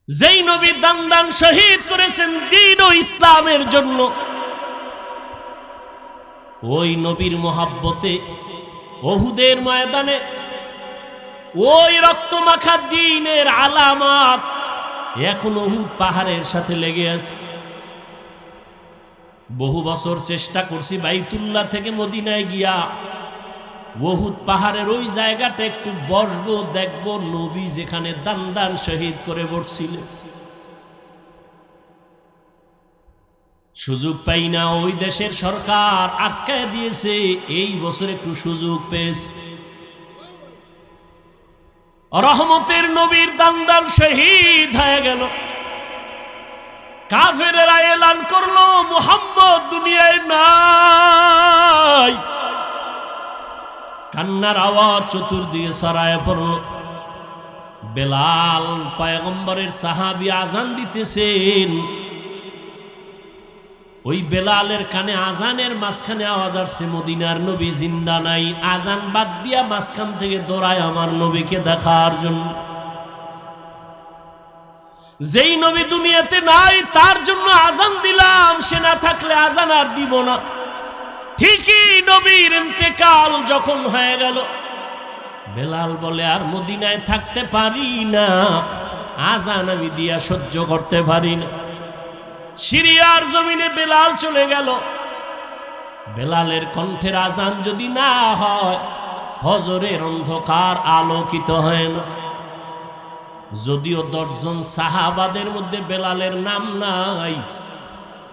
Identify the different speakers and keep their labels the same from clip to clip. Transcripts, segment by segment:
Speaker 1: যেই নবী দান দান শহীদ করেছেন দ্বীন ও ইসলামের জন্য, ওই নবীর মোহাব্বতে উহুদের ময়দানে ওই রক্তমাখা দ্বীনের আলামত এখন উহুদ পাহাড়ের সাথে লেগে আছে। বহু বছর চেষ্টা করছি বাইতুল্লাহ থেকে মদিনায় গিয়া উহুদ পাহাড়ের ওই জায়গাটা একটু বসবো, দেখবো নবী যেখানে দান দান শহীদ করে বসছিলেন। সুযোগ পাই না, ওই দেশের সরকার আটকায় দিয়েছে। এই বছর একটু সুযোগ পেয়েছে। রহমতের নবীর দান দান শহীদ হয়ে গেল। কাফেরেরা এলান করলো মুহাম্মদ দুনিয়ায় নাই। কান্নার আওয়াজ চতুর্দিকে ছড়ায় পড়ল। বেলাল পয়গম্বরের সাহাবী আজান দিতেছেন। ওই বেলালের কানে আজানের মাঝখানে আওয়াজ আসছে মদিনার নবী জিন্দা নাই। আজান বাদ দিয়া মাঝখান থেকে দৌড়ায় আমার নবীকে দেখার জন্য। যেই নবী দুনিয়াতে নাই তার জন্য আজান দিলাম, সে না থাকলে আজান আর দিব না। ঠিকই নবীর ইন্তেকাল যখন হয়ে গেল, বেলাল বলে আর মদিনায় থাকতে পারি না, আজান আমি দিয়া সহ্য করতে পারি না। সিরিয়ার জমিনে বেলাল চলে গেল। বেলালের কণ্ঠের আজান যদি না হয়, ফজরের অন্ধকার আলোকিত হয় না। যদিও 10 জন সাহাবাদের মধ্যে বেলালের নাম নাই,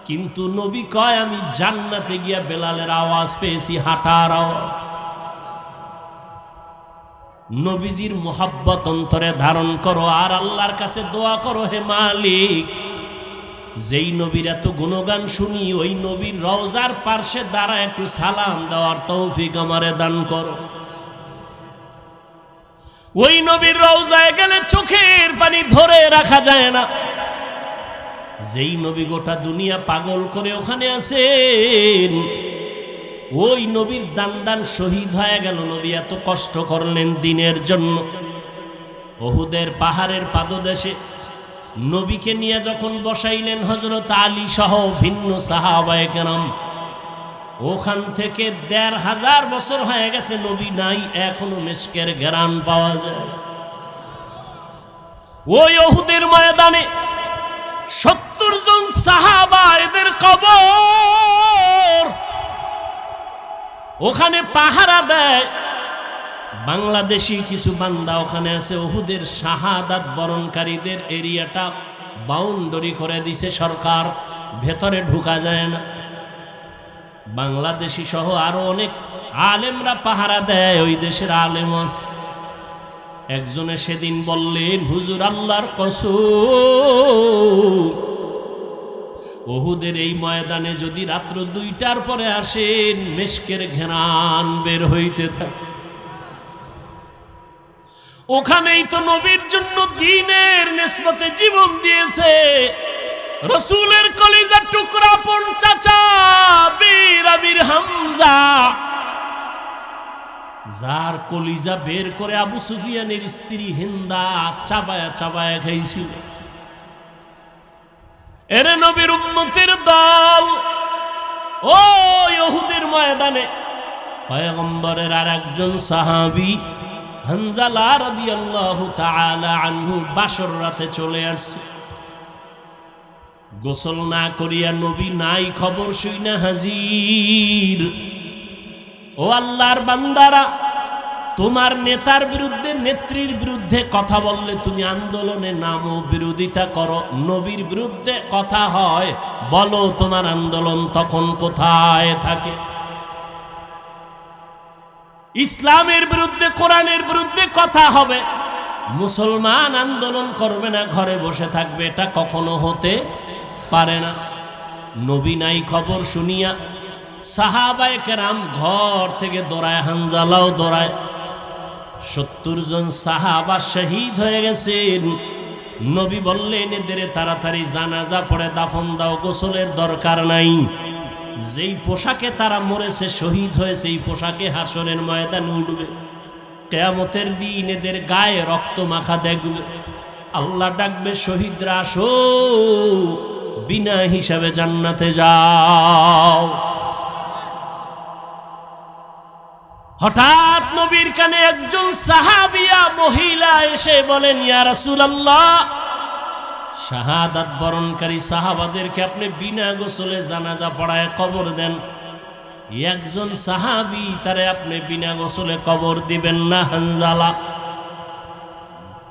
Speaker 1: কিন্তু নবী কয় আমি জান্নাতে গিয়া বেলালের আওয়াজ পেয়েছি, হাঁটার আওয়াজ। নবীজির মোহাব্বত অন্তরে ধারণ করো আর আল্লাহর কাছে দোয়া করো, হে মালিক, যেই নবীর এত গুণগান শুনি ওই নবীর রওজার পার্শ্বে দ্বারা একটু সালাম দেওয়ার তৌফিক আমারে দান করো। ওই নবীর রওজায় গেলে চোখের পানি ধরে রাখা যায় না। যেই নবী গোটা দুনিয়া পাগল করে ওখানে আছেন, ওই নবীর দান দান শহীদ হয়ে গেল। নবী এত কষ্ট করলেন দিনের জন্য। উহুদের পাহাড়ের পাদদেশে নবীকে নিয়ে যখন বসাইলেন হযরত আলী সহ ভিন্ন সাহাবায়ে কেরাম, ওখান থেকে ১৫০০ বছর হয়ে গেছে নবী নাই, এখনো মিশকের ঘ্রাণ পাওয়া যায়। ওই উহুদের ময়দানে ৭০ জন সাহাবা, এদের কবর ওখানে পাহারা দেয়। বাংলাদেশি কিছু বান্দা ওখানে আছে। উহুদের শাহাদাত বরণকারীদের এরিয়াটা বাউন্ডারি করে দিছে সরকার, ভেতরে ঢুকা যায় না। বাংলাদেশি সহ আরো অনেক আলেমরা পাহারা দেয়, ওই দেশের আলেম আছে। একজনে সেদিন বললেন, হুজুর আল্লাহর কসম, উহুদের এই ময়দানে যদি রাত্র 2টার পরে আসেন, মিশকের ঘ্রাণ বের হইতে থাকে। ওখানেই তো নবীর জন্য দ্বীনের নিসবতে জীবন দিয়েছে রাসূলের কলিজার টুকরা পন চাচা বীর আমির হামজা, যার কলিজা বের করে আবু সুফিয়ানের স্ত্রী হিন্দা চাবায়া চাবায়া খাইছিল। এর নবীর উম্মতের দল ওই উহুদের ময়দানে পয়গম্বরের আরেকজন সাহাবী হানজালা রাদিয়াল্লাহু তাআলা আনহু বাসর রাতে চলে আসছে। গোসল না করিয়া নবী নাই খবর শুইনা হাজির। ও আল্লাহর বান্দারা, তোমার নেতার বিরুদ্ধে নেত্রীর বিরুদ্ধে কথা বললে তুমি আন্দোলনে নামো, বিরোধিতা করো। নবীর বিরুদ্ধে কথা হয়, বলো তোমার আন্দোলন তখন কোথায় থাকে? ইসলামের বিরুদ্ধে, কোরআনের বিরুদ্ধে কথা হবে, মুসলমান আন্দোলন করবে না, ঘরে বসে থাকবে, এটা কখনো হতে পারে না। নবী নাই খবর শুনিয়া সাহাবায়ে কেরাম ঘর থেকে দৌড়ায়, হানজালাও দৌড়ায়। ৭০ জন সাহাবা শহীদ হয়ে গেছেন। নবী বললেন, এদের তাড়াতাড়ি জানাজা পড়ে দাফন দাও, গোসলের দরকার নাই। যেই পোশাকে তারা মরেছে, শহীদ হয়েছে, এই পোশাকে হাসরের ময়দানে উঠবে। কিয়ামতের দিন এদের গায়ে রক্ত মাখা দেখবে। আল্লাহ ডাকবে, শহীদরা আসো, বিনা হিসাবে জান্নাতে যাও। হঠাৎ নবীর কানে একজন সাহাবিয়া মহিলা এসে বলেন, ইয়া রাসূলুল্লাহ, শাহাদাত বরণকারী সাহাবাদেরকে আপনি বিনা গোসলে জানাজা পড়ায় কবর দেন, একজন সাহাবী তারে আপনি বিনা গোসলে কবর দিবেন না। হানজালা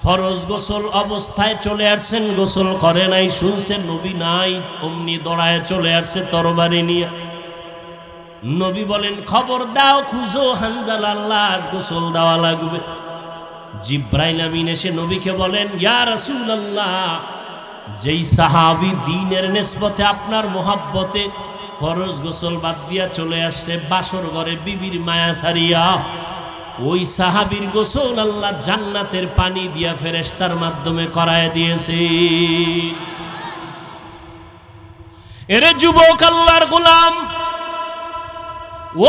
Speaker 1: ফরজ গোসল অবস্থায় চলে আসছেন, গোসল করে নাই, শুনছেন নবী নাই, অমনি দৌড়ায় চলে আসছে তরবারি নিয়ে। নবী বলেন, খবর দাও, খুঁজো হানজালার লাশ, গোসল দেওয়া লাগবে। জিব্রাইল আমিন এসে নবীকে বলেন, ইয়া রাসূলুল্লাহ, যেই সাহাবী দ্বীনের নিসবতে আপনার মোহাব্বতে ফরজ গোসল বাদ দিয়া চলে আসছে বাসর ঘরে বিবির মায়া ছাড়িয়া, ওই সাহাবীর গোসল আল্লাহ জান্নাতের পানি দিয়া ফেরেশতার মাধ্যমে করায় দিয়েছে। এরে যুবক, আল্লাহর গোলাম,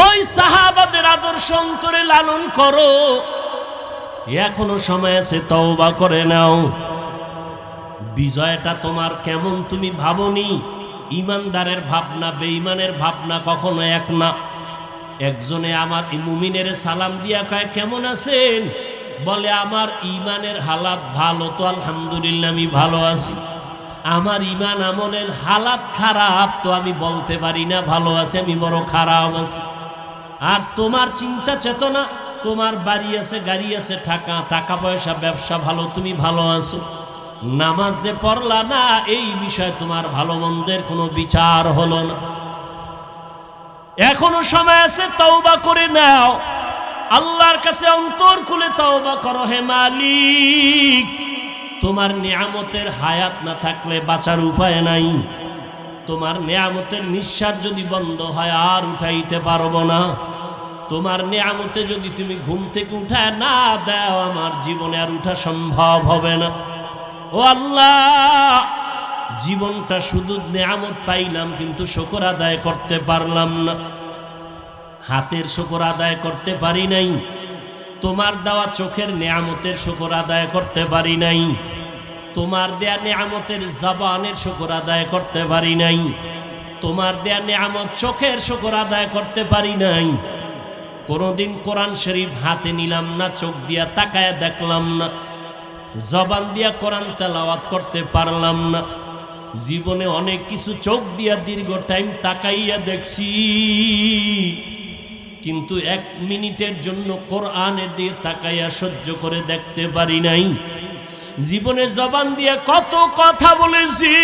Speaker 1: ওই সাহাবাদের আদর্শ অন্তরে লালন করো, এখনো সময় আছে, তওবা করে নাও। বিজয়টা তোমার কেমন তুমি ভাবনি? ইমানদারের ভাবনা বেঈমানের ভাবনা কখনো এক না। একজনে আমার মুমিনের সালাম দিয়া কয়, কেমন আছেন? বলে, আমার ইমানের হালাত ভালো, তো আলহামদুলিল্লাহ আমি ভালো আছি। আমার ইমান আমলের হালাত খারাপ, তো আমি বলতে পারি না ভালো আছে, আমি বড় খারাপ আছি। আর তোমার চিন্তা চেতনা, তোমার বাড়ি আছে, গাড়ি আছে, টাকা পয়সা, ব্যবসা ভালো, তুমি ভালো আছো। নামাজ যে পড়লা না, এই বিষয়ে তোমার ভালো মন্দের কোনো বিচার হলো না। এখনো সময় আছে, তওবা করে নাও, আল্লাহর কাছে অন্তর খুলে তওবা করো। হে মালিক, তোমার নিয়ামতের হায়াত না থাকলে বাঁচার উপায় নাই। তোমার নিয়ামতের নিঃশ্বাস যদি বন্ধ হয় আর উঠাইতে পারবো না। তোমার নিয়ামতে যদি তুমি ঘুম থেকে উঠায় না দাও, আমার জীবনে আর উঠা সম্ভব হবে না। ও আল্লাহ, জীবনটা শুধু নিয়ামত পাইলাম, কিন্তু শুকর আদায় করতে পারলাম না। হাতের শুকর আদায় করতে পারি নাই, তোমার দেওয়া চোখের নিয়ামতের শুকর আদায় করতে পারি নাই, তোমার দেয়া নিয়ামতের জবানের শুকর আদায় করতে পারি নাই, তোমার দেয়া নিয়ামত চোখের শুকর আদায় করতে পারি নাই। কোনোদিন কোরআন শরীফ হাতে নিলাম না, চোখ দিয়া তাকায়া দেখলাম না, জবান দিয়া কোরআন তেলাওয়াত করতে পারলাম না। জীবনে অনেক কিছু চোখ দিয়া দীর্ঘ টাইম তাকাইয়া দেখছি, কিন্তু 1 মিনিটের জন্য কোরআনের দিকে তাকাইয়া সহ্য করে দেখতে পারি নাই। জীবনে জবান দিয়া কত কথা বলেছি,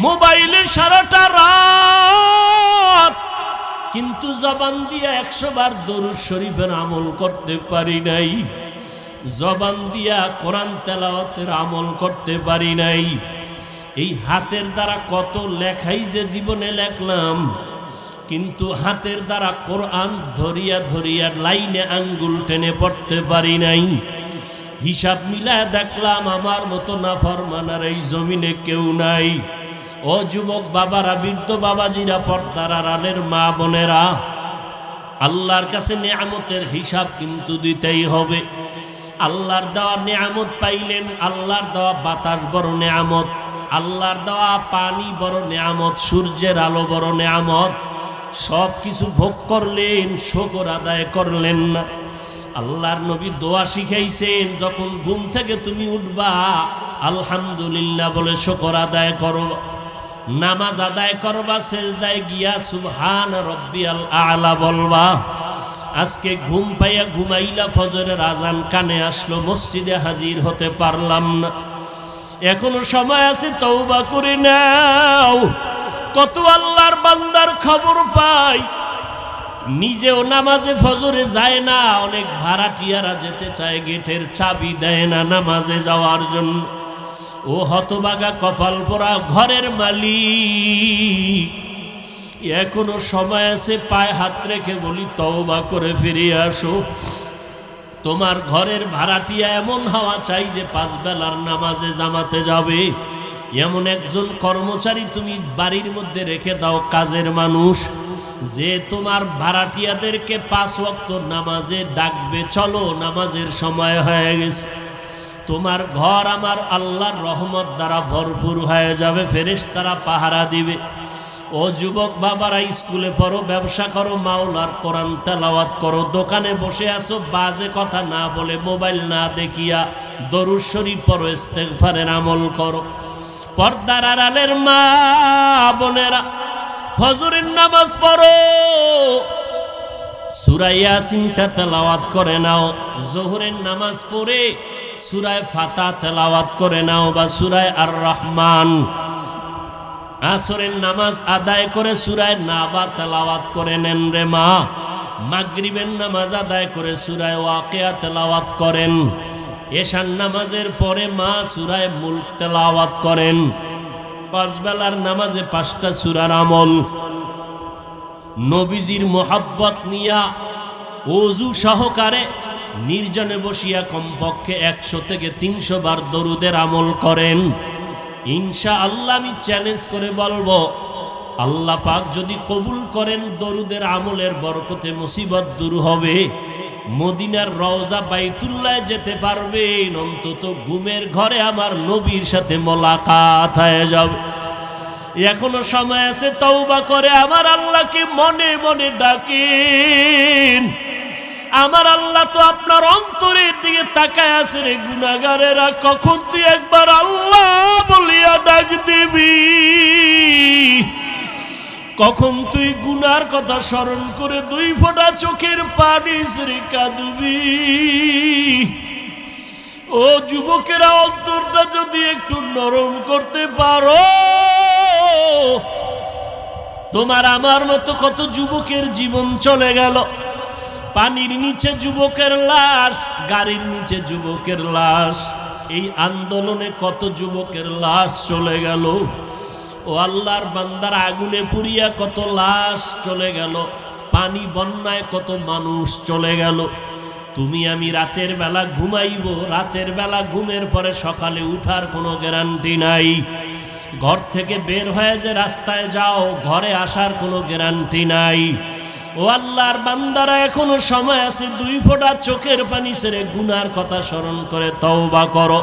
Speaker 1: মোবাইলে সারাটা রাত, কিন্তু জবান দিয়া 100 বার দরুদ শরীফের আমল করতে পারি নাই। জবান দিয়া কোরআন তেলাওয়াতের আমল করতে পারি নাই। এই হাতের দ্বারা কত লেখাই যে জীবনে লেখলাম, কিন্তু হাতের দ্বারা কোরআন ধরিয়া ধরিয়া লাইনে আঙ্গুল টেনে পড়তে পারি নাই। হিসাব মিলায় দেখলাম আমার মতো নাফরমানার এই জমিনে কেউ নাই। ও যুবক বাবারা, বৃদ্ধ বাবাজিরা, পর্দার আড়ালের মা বোনেরা, আল্লাহর কাছে নিয়ামতের হিসাব কিন্তু দিতেই হবে। আল্লাহর দেওয়া নিয়ামত পাইলেন, আল্লাহর দেওয়া বাতাস বড় নিয়ামত, আল্লাহর দেওয়া পানি বড় নিয়ামত, সূর্যের আলো বড় নিয়ামত। সব কিছু ভোগ করলেন, শুকর আদায় করলেন না। আল্লাহর নবী দোয়া শিখাইছেন, যখন ঘুম থেকে তুমি উঠবা আলহামদুলিল্লাহ বলে শুকর আদায় করো। নামাজ আদায় করবা, সেজদায় গিয়া সুবহান রব্বিয়াল আলা বলবা। আজকে ঘুম পাইয়া ঘুমাইলা, ফজরের আজান কানে আসলো, মসজিদে হাজির হতে পারলাম না। এখনো সময় আছে, তওবা করে নাও। কত আল্লাহর বান্দার খবর পাই, নিজেও নামাজে ফজরে যায় না, অনেক ভাড়াটিয়ারা যেতে চায়, গেটের চাবি দেয় না নামাজে যাওয়ার জন্য। ও হতভাগা কপাল পোড়া ঘরের মালিক, এখনো সময় আছে, পায়ে হাত রেখে বলি তওবা করে ফিরে আসো। তোমার ঘরের ভাড়াটিয়া এমন হওয়া চাই যে 5 বেলার নামাজে জামাতে যাবে। এমন একজন কর্মচারী তুমি বাড়ির মধ্যে রেখে দাও, কাজের মানুষ, যে তোমার ভাড়াটিয়াদেরকে 5 ওয়াক্ত নামাজে ডাকবে, চলো নামাজের সময় হয়ে গেছে। তোমার ঘর আমার আল্লাহর রহমত দ্বারা ভরপুর হয়ে যাবে, ফেরেশতারা পাহারা দিবে। ও যুবক বাবারা, স্কুলে পড়ো, ব্যবসা করো, মাওলার কোরআন তেলাওয়াত করো, দোকানে বসে আসো, বাজে কথা না বলে, মোবাইল না দেখিয়া দরুদ শরীফ পড়ো, ইস্তেগফারের আমল করো। পর্দার আড়ালের মা বোনেরা, ফজরের নামাজ পড়ো, সূরা ইয়াসিনটা তেলাওয়াত করে নাও। যোহরের নামাজ পড়ে সূরা ফাতিহা তেলাওয়াত করে নাও বা সূরা আর রহমান। আসরের নামাজ আদায় করে সূরা নাবা তেলাওয়াত করে নেন রে মা। মাগরিবের নামাজ আদায় করে সূরা ওয়াকিয়া তেলাওয়াত করেন। এশার নামাজের পরে মা সূরা মুলক তেলাওয়াত করেন। পাঁচ বেলার নামাজে 5টা সূরার আমল। নবীজির মোহাব্বত নিয়া ওযু সহকারে নির্জনে বসিয়া কমপক্ষে 100 থেকে 300 বার দরুদের আমল করেন। ইনশাআল্লাহ আমি চ্যালেঞ্জ করে বলবো, আল্লাহ পাক যদি কবুল করেন, দরুদের আমলের বরকতে মুসিবত দূর হবে। মদিনার রওজা বাইতুল্লাহ যেতে পারবেন, অন্তত ঘুমের ঘরে আমার নবীর সাথে মোলাকাত হয়ে যাবে। এখনো সময় আছে, তওবা করে আমার আল্লাহকে মনে মনে ডাকেন। আমার আল্লাহ তো আপনার অন্তরের দিকে তাকায় আছে রে গুনাহগারেরা, কখন তুই একবার আল্লাহ বলিয়া ডাক দিবি, কখন তুই গুনার কথা স্মরণ করে 2 ফোঁটা চোখের পানি ছেড়ে কাঁদবি। ও যুবকেরা, অন্তরটা যদি একটু নরম করতে পারো, তোমার আমার মতো কত যুবকের জীবন চলে গেল। পানির নিচে যুবকের লাশ, গাড়ির নিচে যুবকের লাশ, এই আন্দোলনে কত যুবকের লাশ চলে গেল। ও আল্লাহর বান্দার, আগুনে পুড়িয়া কত লাশ চলে গেল, পানি বন্যায় কত মানুষ চলে গেল। তুমি আমি রাতের বেলা ঘুমাইব, রাতের বেলা ঘুমের পরে সকালে উঠার কোনো গ্যারান্টি নাই। ঘর থেকে বের হয়ে যে রাস্তায় যাও, ঘরে আসার কোনো গ্যারান্টি নাই। ও আল্লাহর বান্দারা, এখনো সময় আছে, 2 ফোঁটা চোখের পানি ছেড়ে গুনার কথা স্মরণ করে তওবা করো।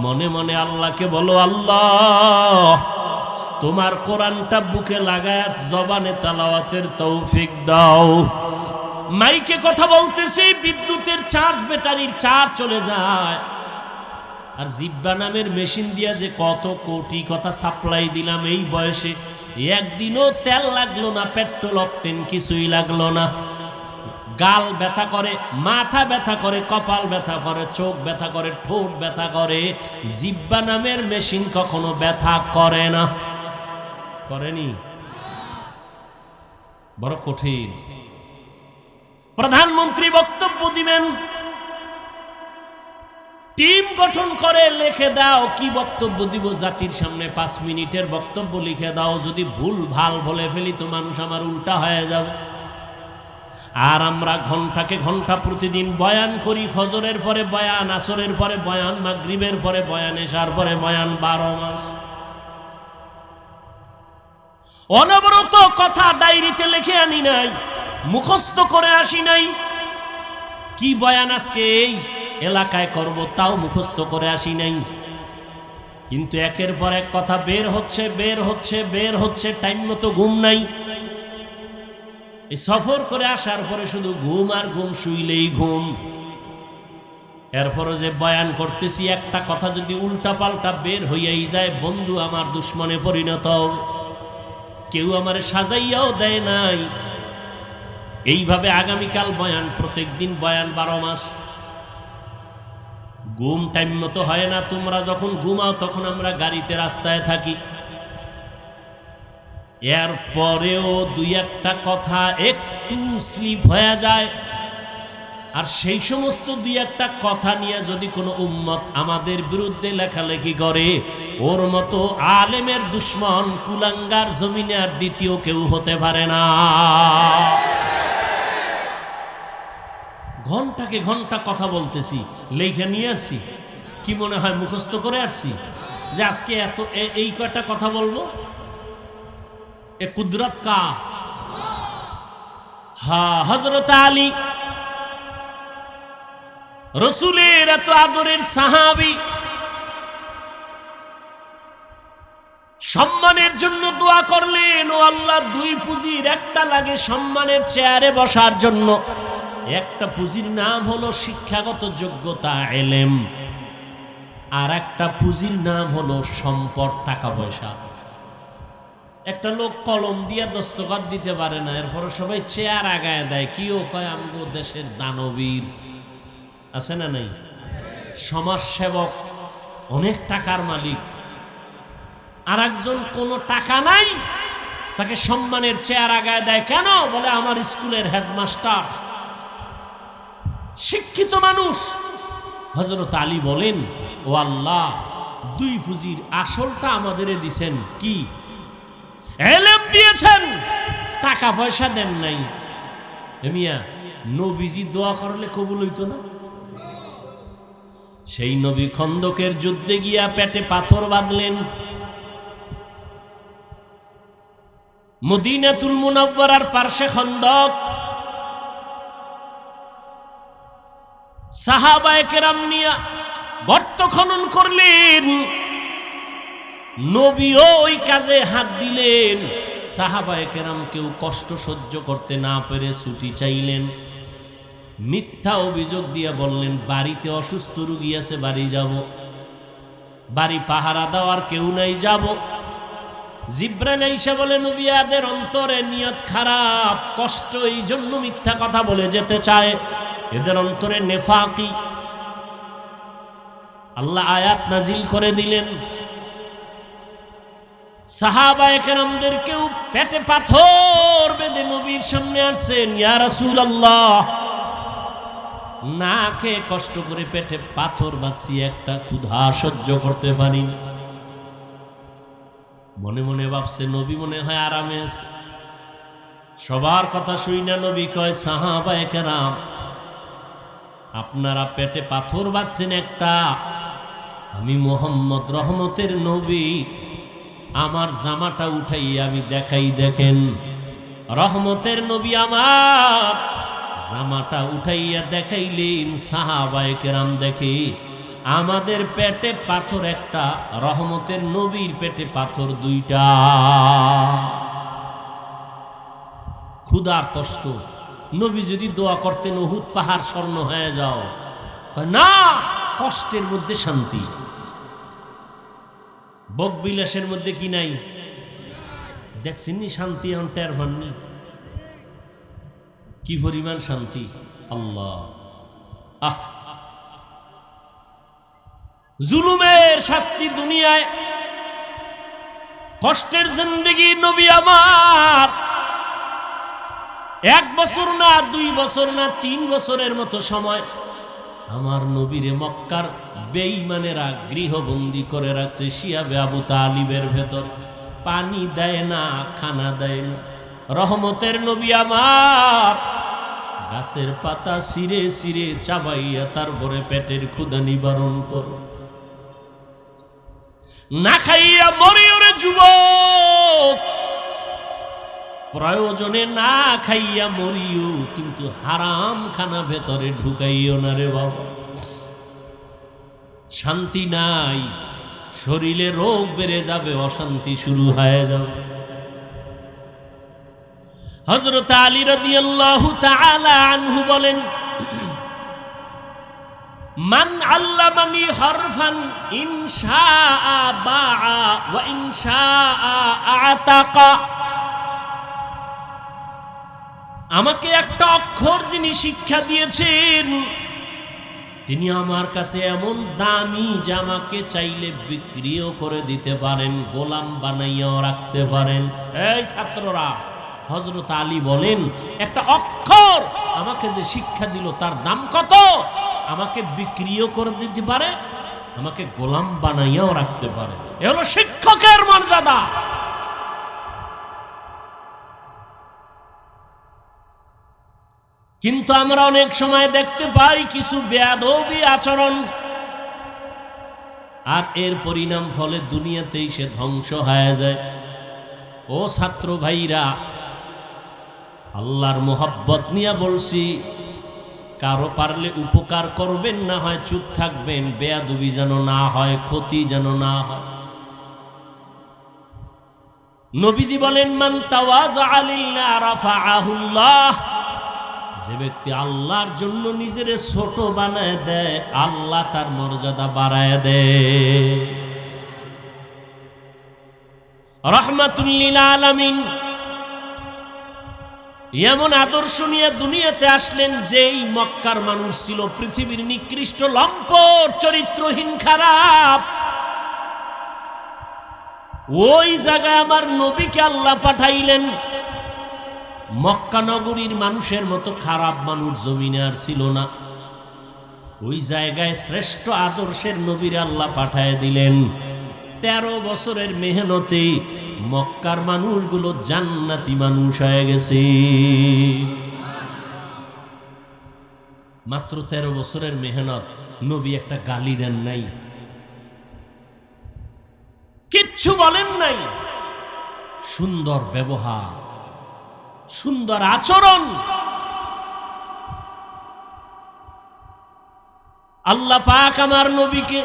Speaker 1: মনে মনে আল্লাহকে বলো, আল্লাহ তোমার কোরআনটা বুকে লাগায় জবানে তেলাওয়াতের তৌফিক দাও। মাইকে কথা বলতেছি, বিদ্যুতের চার্জ, ব্যাটারির চার্জ চলে যায়। আর জিব্বা নামের মেশিন দিয়া যে কত কোটি কথা সাপ্লাই দিলাম এই বয়সে, একদিনও তেল লাগলো না, পেট্রোল অকটেন কিছুই লাগলো না। গাল ব্যথা করে, মাথা ব্যথা করে, কপাল ব্যথা করে, চোখ ব্যথা করে, ঠোঁট ব্যথা করে। জিব্বা নামের মেশিন কখনো ব্যথা করে না। করেনি? বড় কঠিন। প্রধানমন্ত্রী বক্তব্য দিবেন, টিম গঠন করে লিখে দাও কি বক্তব্য দিব জাতির সামনে, 5 মিনিটের বক্তব্য লিখে দাও। যদি ভুল ভাল বলে ফেলি তো মানুষ আমার উল্টা হয়ে যাবে। আর আমরা ঘন্টাকে ঘন্টা প্রতিদিন বয়ান করি। ফজরের পরে বয়ান, আসরের পরে বয়ান, মাগরিবের পরে বয়ান, এশার পরে বয়ান, 12 মাস অনবরত কথা ডায়েরিতে লিখে আনি নাই, মুখস্থ করে আসি নাই। কি বয়ান আজকে এই এলাকায় করব তাও মুখস্থ করে আসি নাই। কিন্তু একের পর এক কথা বের হচ্ছে, বের হচ্ছে, বের হচ্ছে, টাইম মতো ঘুম নাই। এই সফর করে আসার পরে শুধু ঘুম আর ঘুম, শুইলেই ঘুম। এরপরে যে বয়ান করতেছি, একটা কথা যদি উল্টা পাল্টা বের হইয়াই যায়, বন্ধু আমার দুশ্মনে পরিণত হবে। কেউ আমারে সাজাইয়াও দেয় নাই। এইভাবে আগামীকাল বয়ান, প্রত্যেক দিন বয়ান, 12 মাস। ঘুম টাইম মতো হয় না। তোমরা যখন ঘুমাও তখন আমরা গাড়িতে, রাস্তায় থাকি। এরপরেও 2-1টা কথা একটু স্লিপ হয়ে যায়। আর সেই সমস্ত 2-1টা কথা নিয়ে যদি কোনো উম্মত আমাদের বিরুদ্ধে লেখালেখি করে, ওর মতো আলেমের দুশ্মন কুলাঙ্গার জমিনে আর দ্বিতীয় কেউ হতে পারে না। ঘন্টাকে ঘন্টা কথা বলতেছি, লেখা নিয়ে আসছি। কি মনে হয় মুখস্থ করে আসছি যে আজকে এত এই কয়টা কথা বলবো? এ কুদরত কা? হ্যাঁ, হযরত আলী রসুলের এত আদরের সাহাবী সম্মানের জন্য দোয়া করলেন, ও আল্লাহ, দুই পুঁজির একটা লাগে সম্মানের চেয়ারে বসার জন্য। একটা পুঁজির নাম হলো শিক্ষাগত যোগ্যতা, এলেম, আর একটা পুঁজির নাম হলো সম্পদ, টাকা পয়সা। একটা লোক কলম দিয়ে দস্তখত দিতে পারে না, এরপর সবাই চেয়ার আগায় দেয়, কিও কয় আমগো দেশের দানবীর। আছে না নাই? সমাজসেবক, অনেক টাকার মালিক। আর একজন কোনো টাকা নাই, তাকে সম্মানের চেয়ার আগায় দেয় কেন? বলে আমার স্কুলের হেডমাস্টার, শিক্ষিত মানুষ। হযরত আলী বলেন, ও আল্লাহ, দুই পুঁজির আসলটা আমাদের দিছেন, কি? এলেম দিয়েছেন, টাকা পয়সা দেন নাই। মিয়া, নবীজি দোয়া করলে কবুল হইতো না? সেই নবী খন্দকের যুদ্ধে গিয়া পেটে পাথর বাঁধলেন। মদিনাতুল মুনাওয়ারার পার্শ্বে খন্দক। সাহাবায়ে কেরাম নিয়া গর্ত খনন করলেন, নবীও ওই কাজে হাত দিলেন। সাহাবায়ে কেরাম কেউ কষ্ট সহ্য করতে না পেরে ছুটি চাইলেন। মিথ্যা অভিযোগ দিয়ে বললেন, বাড়িতে অসুস্থ রোগী আছে, বাড়ি যাব, বাড়ি পাহারা দেওয়ার কেউ নাই, যাব। জিবরাইল আইসা বলে, নবিয়াদের অন্তরে নিয়ত খারাপ, কষ্ট, এই জন্য মিথ্যা কথা বলে যেতে চায়, এদের অন্তরে নেফাকি। আল্লাহ আয়াত নাজিল করে দিলেন, সাহাবায়ে কেরামদের কেউ পেটে পাথর বেঁধে নবীর সামনে আসেন, ইয়া রাসূলুল্লাহ, না খেয়ে কষ্ট করে পেটে পাথর বাঁধছি, একটা ক্ষুধা সহ্য করতে পারি না। মনে মনে ভাবছে নবী মনে হয় আরামে আছে। সবার কথা শুই না নবী কয়, সাহাবায়ে কেরাম, আপনারা পেটে পাথর বাঁধছেন একটা, আমি মুহাম্মদ রহমতের নবী, আমার জামাটা উঠাইয়া আমি দেখাই, দেখেন। রহমতের নবী আমার জামাটা উঠাইয়া দেখাইলেন। সাহাবায়ে কেরাম দেখে আমাদের পেটে পাথর একটা, রহমতের নবীর পেটে পাথর দুইটা। ক্ষুধার কষ্ট, নবী যদি দোয়া করতেন উহুদ পাহাড় স্বর্ণ হয়ে যাও, না, কষ্টের মধ্যে শান্তি। ভোগ বিলাসের মধ্যে কি নাই? দেখছেননি শান্তি, এখন টের পাননি কি পরিমাণ শান্তি। আল্লাহ, আহ, জুলুমের শাস্তি দুনিয়ায়, কষ্টের জিন্দেগি। নবী আমার 1 বছর না, 2 বছর না, 3 বছরের মতো সময় আমার নবীরে মক্কার বেঈমানেরা গৃহবন্দী করে রাখছে শিয়াবে আবু তালিবের ভেতর। পানি দেয় না, খানা দেয় না। রহমতের নবী আমার গাছের পাতা ছিঁড়ে ছিঁড়ে চাবাইয়া তারপরে পেটের ক্ষুধা নিবারণ কর। না খাইয়া মরে ওরে যুবক, প্রয়োজনে না খাইয়া মরিও, কিন্তু হারাম খানা ভেতরে ঢুকাইও না রে বাবা। শান্তি নাই, শরীরে রোগ বেড়ে যাবে, অশান্তি শুরু হয়ে যাবে। হযরত আলী রাদিয়াল্লাহু তাআলা আনহু বলেন, মান আল্লামানি হরফান ইনশাআ বাআ ওয়া ইনশাআ আতাকা। আমাকে একটা অক্ষর যিনি শিক্ষা দিয়েছেন, তিনি আমার কাছে এমন দামি যে আমাকে চাইলে বিক্রিও করে দিতে পারেন, গোলাম বানাইয়াও রাখতে পারেন। এই ছাত্ররা, হযরত আলী বলেন, একটা অক্ষর আমাকে যে শিক্ষা দিল তার দাম কত? আমাকে বিক্রিও করে দিতে পারে, আমাকে গোলাম বানাইয়াও রাখতে পারে। এ হলো শিক্ষকের মর্যাদা। কিন্তু আমরা অনেক সময় দেখতে পাই কিছু বেয়াদবি আচরণ, আর এর পরিণাম ফলে দুনিয়াতেই সে ধ্বংস হয়ে যায়। ও ছাত্র ভাইরা, আল্লাহর মোহাব্বত নিয়ে বলছি, কারো পারলে উপকার করবেন, না হয় চুপ থাকবেন, বেয়াদবি যেন না হয়, ক্ষতি যেন না হয়। নবীজি বলেন, মান তাওয়াযা লিল্লাহ রাফাআহুল্লাহ, যে ব্যক্তি আল্লাহর জন্য নিজের ছোট বানায় দেয়, আল্লাহ তার মর্যাদা বাড়ায় দেয়। রাহমাতুল লিল আলামিন এমন আদর্শ নিয়ে দুনিয়াতে আসলেন, যেই মক্কার মানুষ ছিল পৃথিবীর নিকৃষ্ট, লম্পট, চরিত্রহীন, খারাপ। ওই জায়গায় আমার নবীকে আল্লাহ পাঠাইলেন। মক্কা নগরীর মানুষের মতো খারাপ মানুষ জমিনে আর ছিল না। ওই জায়গায় শ্রেষ্ঠ আদর্শের নবীর আল্লাহ পাঠায় দিলেন। 13 বছরের মেহনতে মক্কার মানুষগুলো জান্নাতি মানুষ হয়ে গেছে। মাত্র 13 বছরের মেহনত, নবী একটা গালি দেন নাই, কিচ্ছু বলেন নাই। সুন্দর ব্যবহার, সুন্দর আচরণ। আল্লাহ পাক আমার নবীকে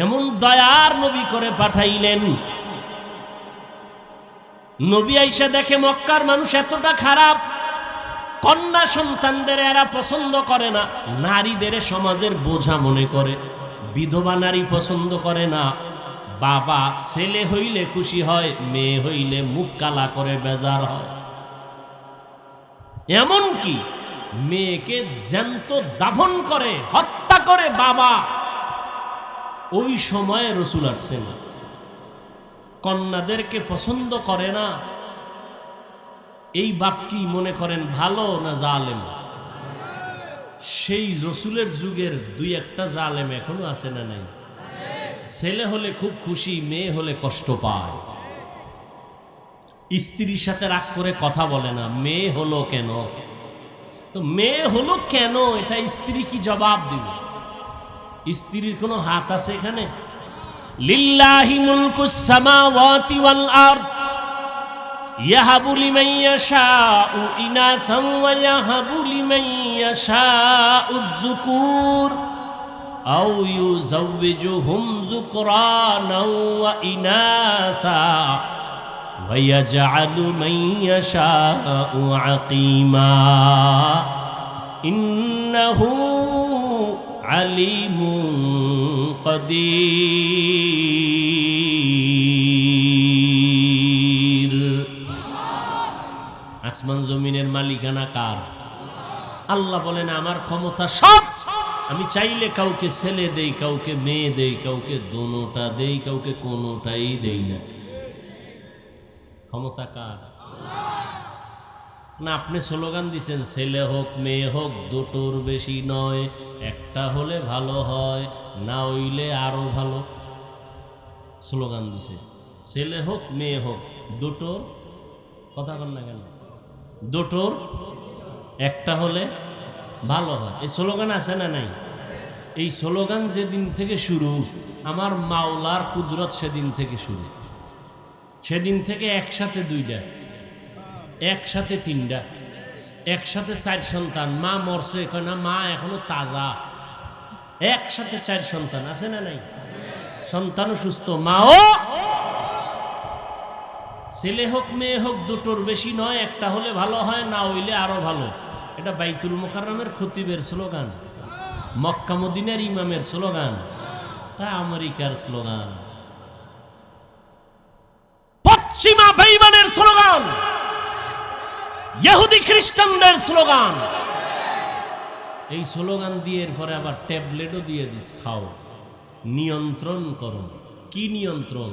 Speaker 1: এমন দয়ার নবী করে পাঠাইলেন। নবী আইসা দেখে মক্কার মানুষ এতটা খারাপ, কন্যা সন্তানদের এরা পছন্দ করে না, নারীদের সমাজের বোঝা মনে করে, বিধবা নারী পছন্দ করে না। বাবা ছেলে হইলে খুশি হয়, মেয়ে হইলে মুখ কালা করে বেজার হয়। এমন কি মেয়েকে জ্যান্ত দাফন করে, হত্যা করে বাবা। ওই সময়ে রসুল আসছেন, কন্যাদেরকে পছন্দ করে না। এই বাপ কি মনে করেন ভালো না জালেম? সেই রসুলের যুগের 2-1টা জালেম এখনো আছে না নাই? ছেলে হলে খুব খুশি, মেয়ে হলে কষ্ট পায়। স্ত্রীর সাথে রাগ করে কথা বলে না, মেয়ে হলো কেন? তো মেয়ে হলো কেন, এটা স্ত্রী কি জবাব দিবে? স্ত্রীর কোনো হাত আছে এখানে? লিল্লাহি মুলকুস সামাওয়াতি ওয়াল আরদ ইয়াহাবু লিমান ইয়াশাউ ইনাসান ওয়া ইয়াহাবু লিমান ইয়াশাউ যুকুর আও ইউযাওবিজুহুম যুকরানাও ওয়া ইনাসা ওয়া ইয়াজআলু মান ইয়াশাউ আকিমা ইন্নাহু আলিমুন কাদির। আসমান জমিনের মালিকানা কার? আল্লাহ বলেন, আমার ক্ষমতা সব। আমি চাইলে কাউকে ছেলে দেই, কাউকে মেয়ে দেই, কাউকে দোনোটা দেই, কাউকে কোনোটাই দেই না। ক্ষমতা কার? না আপনি স্লোগান দিছেন, ছেলে হোক মেয়ে হোক দুটোর বেশি নয়, একটা হলে ভালো হয়, না হইলে আরো ভালো। স্লোগান দিছে, ছেলে হোক মেয়ে হোক দুটোর, কথা বল না কেন? দুটোর একটা হলে ভালো হয়, এই স্লোগান আছে না নাই? এই স্লোগান যেদিন থেকে শুরু, আমার মাওলার কুদরত সেদিন থেকে শুরু। সেদিন থেকে একসাথে 2টা, একসাথে 3টা, একসাথে 4 সন্তান। মা মরছে কয় না, মা এখনো তাজা। একসাথে 4 সন্তান আছে না নাই? সন্তানও সুস্থ, মাও। ছেলে হোক মেয়ে হোক দুটোর বেশি নয়, একটা হলে ভালো হয়, না হইলে আরো ভালো। এটা বাইতুল মুকাররমের খতিবের স্লোগান, মক্কা মদিনার ইমামের স্লোগান, আমেরিকার স্লোগান, পশ্চিমা বেঈমানের স্লোগান, ইহুদি খ্রিস্টানদের স্লোগান। এই স্লোগান দিয়ে এরপরে আবার ট্যাবলেটও দিয়ে দিস, খাও, নিয়ন্ত্রণ করো। কি নিয়ন্ত্রণ?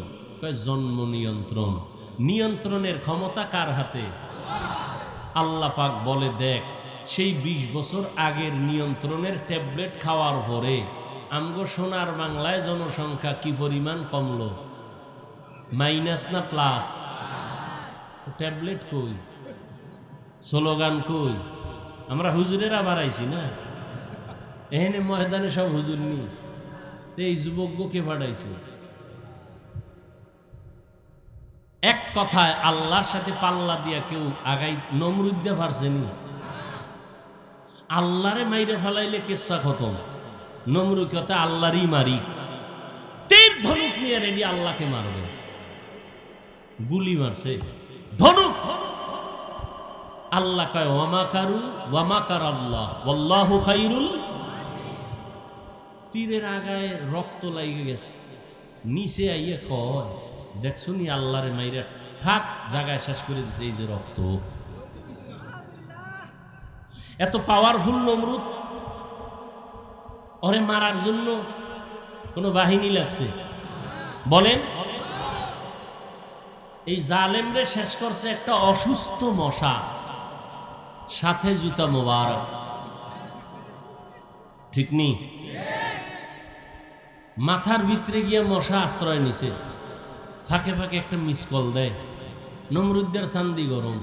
Speaker 1: জন্ম নিয়ন্ত্রণ। নিয়ন্ত্রণের ক্ষমতা কার হাতে? আল্লাহ পাক বলে, দেখ সেই 20 বছর আগের নিয়ন্ত্রণের ট্যাবলেট খাওয়ার পরে আমগো সোনার বাংলায় জনসংখ্যা কি পরিমাণ কমলো? মাইনাস না প্লাস? ট্যাবলেট কই, স্লোগান কই? আমরা হুজুরেরা বাড়াইছি না, এখানে ময়দানে সব হুজুর নি, এই যুবককে পাঠাইছে। এক কথায় আল্লাহর সাথে পাল্লা দিয়া কেউ আগাই নমরুদ দিয়ে পারছেনি। আল্লাহরে মাইরে ফেলাইলে কেসা খতম। নমরুদ কথা আল্লাহরই মারি, তীর ধনুক নিয়ে রেডি আল্লাহকে মারবে। গুলি মারছে ধনুক। আল্লাহ কয় ওয়ামাকারু ওয়ামাকার আল্লাহ ওয়াল্লাহু খাইরুল। তীরের আগায় রক্ত লাগে গেছে, নিচে আইয়া কয় দেখছো নি আল্লাহরে মাইরা ঠাক জায়গায় শেষ করে দিছে। এই যে রক্ত, এত পাওয়ারফুল নমরুদ, ওরে মারার জন্য কোন বাহিনী লাগছে বলেন? এই জালেমরে শেষ করছে একটা অসুস্থ মশা, সাথে জুতা মোবারক, ঠিক নি? মাথার ভিতরে গিয়ে মশা আশ্রয় নিছে, ফাঁকে ফাঁকে একটা মিস কল দেয়। নমরুদ্দের চান্দি গরম।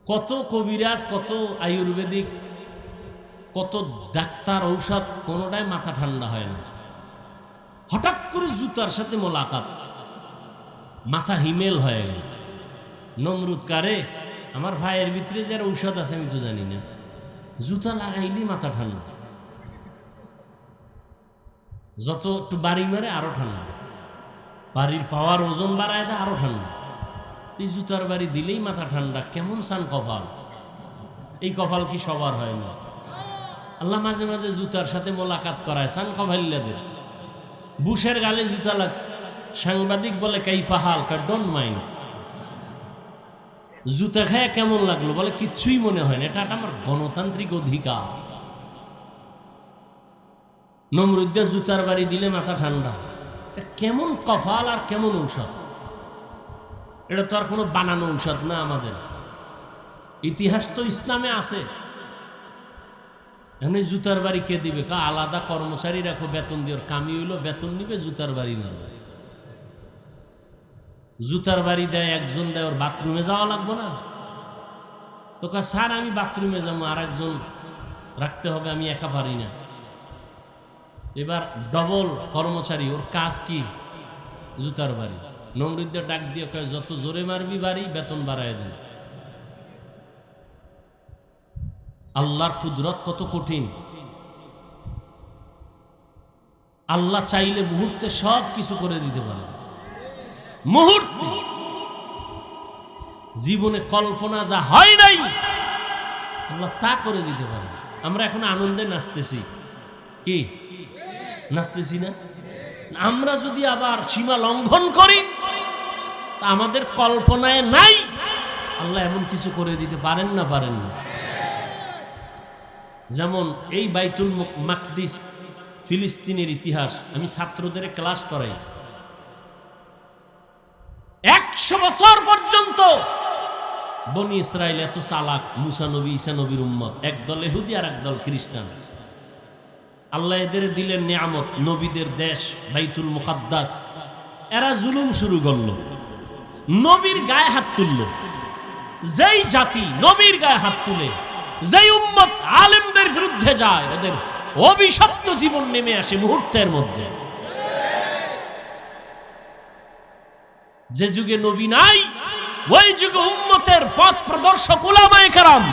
Speaker 1: কত কবিরাজ, কত আয়ুর্বেদিক, কত ডাক্তার, ঔষধ, কোনোটাই মাথা ঠান্ডা হয় না। হঠাৎ করে জুতার সাথে মোলাকাত, মাথা হিমেল হয়ে গেল। নমরুদ কারে, আমার ভাইয়ের ভিতরে যে ঔষধ আছে আমি তো জানি না, জুতা লাগাইলি মাথা ঠান্ডা, যত একটু বাড়ি মারে আরো ঠান্ডা, বাড়ির পাওয়ার ওজন বাড়ায় দেয় আরো ঠান্ডা। এই জুতার বাড়ি দিলেই মাথা ঠান্ডা। কেমন সান কপাল! এই কপাল কি সবার হয় না? আল্লাহ মাঝে মাঝে জুতার সাথে মোলাকাত করায় সান কপাল্লাদের। বুশের গালে জুতা লাগছে, সাংবাদিক বলে কাইফা হাল, ডোন্ট মাইন্ড। জুতা খায় কেমন লাগলো? বলে কিচ্ছুই মনে হয় না, এটা আমার গণতান্ত্রিক অধিকার। নমরুদ্দে জুতার বাড়ি দিলে মাথা ঠান্ডা। কেমন কপাল আর কেমন ঔষধ! এটা তো আর কোনো বানানো ঔষধ না, আমাদের ইতিহাস তো ইসলামে আছে। এখানে জুতার বাড়ি কে দিবে? আলাদা কর্মচারী রাখো, বেতন দিয়ে, কামি হইলো বেতন নিবে, জুতার বাড়ি না। জুতার বাড়ি দেয় একজন, দেয় ওর বাথরুমে যাওয়া লাগবো না তো? স্যার আমি বাথরুমে যাবো, আর একজন রাখতে হবে, আমি একা পারি না। এবার ডবল কর্মচারী, ওর কাজ কি? জুতার বাড়ি। নমরুদ্দের ডাক দিয়ে কয় যত জোরে মারবি বাড়ি, বেতন বাড়ায় দিন। আল্লাহর কুদরত কত কঠিন! আল্লাহ চাইলে মুহূর্তে সব কিছু করে দিতে পারে। মুহূর্তে জীবনে কল্পনা যা হয় নাই আল্লাহ তা করে দিতে পারে। আমরা এখন আনন্দে নাচতেছি, কি নাচতেছি না? আমরা যদি আবার সীমা লঙ্ঘন করি, তা আমাদের কল্পনায় নাই আল্লাহ এমন কিছু করে দিতে পারেন না? পারেন না? যেমন এই বাইতুল মাকদিস, ফিলিস্তিনের ইতিহাস আমি ছাত্রদের ক্লাস করাই। 100 বছর পর্যন্ত বনি ইসরাইল এত চালাক, মুসা নবী, ঈসা নবীর উম্মত, একদল ইহুদি আর একদল খ্রিস্টান। আল্লাহ এদের দিলেন নিয়ামত, নবীদের দেশ বাইতুল মুকাদ্দাস। এরা জুলুম শুরু করলো, নবীর গায়ে হাত তুললো। যেই জাতি নবীর গায়ে হাত তুলে, যেই উম্মত আলেমদের বিরুদ্ধে যায়, ওদের অভিশপ্ত জীবন নেমে আসে মুহূর্তের মধ্যে। যে যুগে নবী নাই, ওই যুগে উম্মতের পথ প্রদর্শক উলামায়ে কেরাম,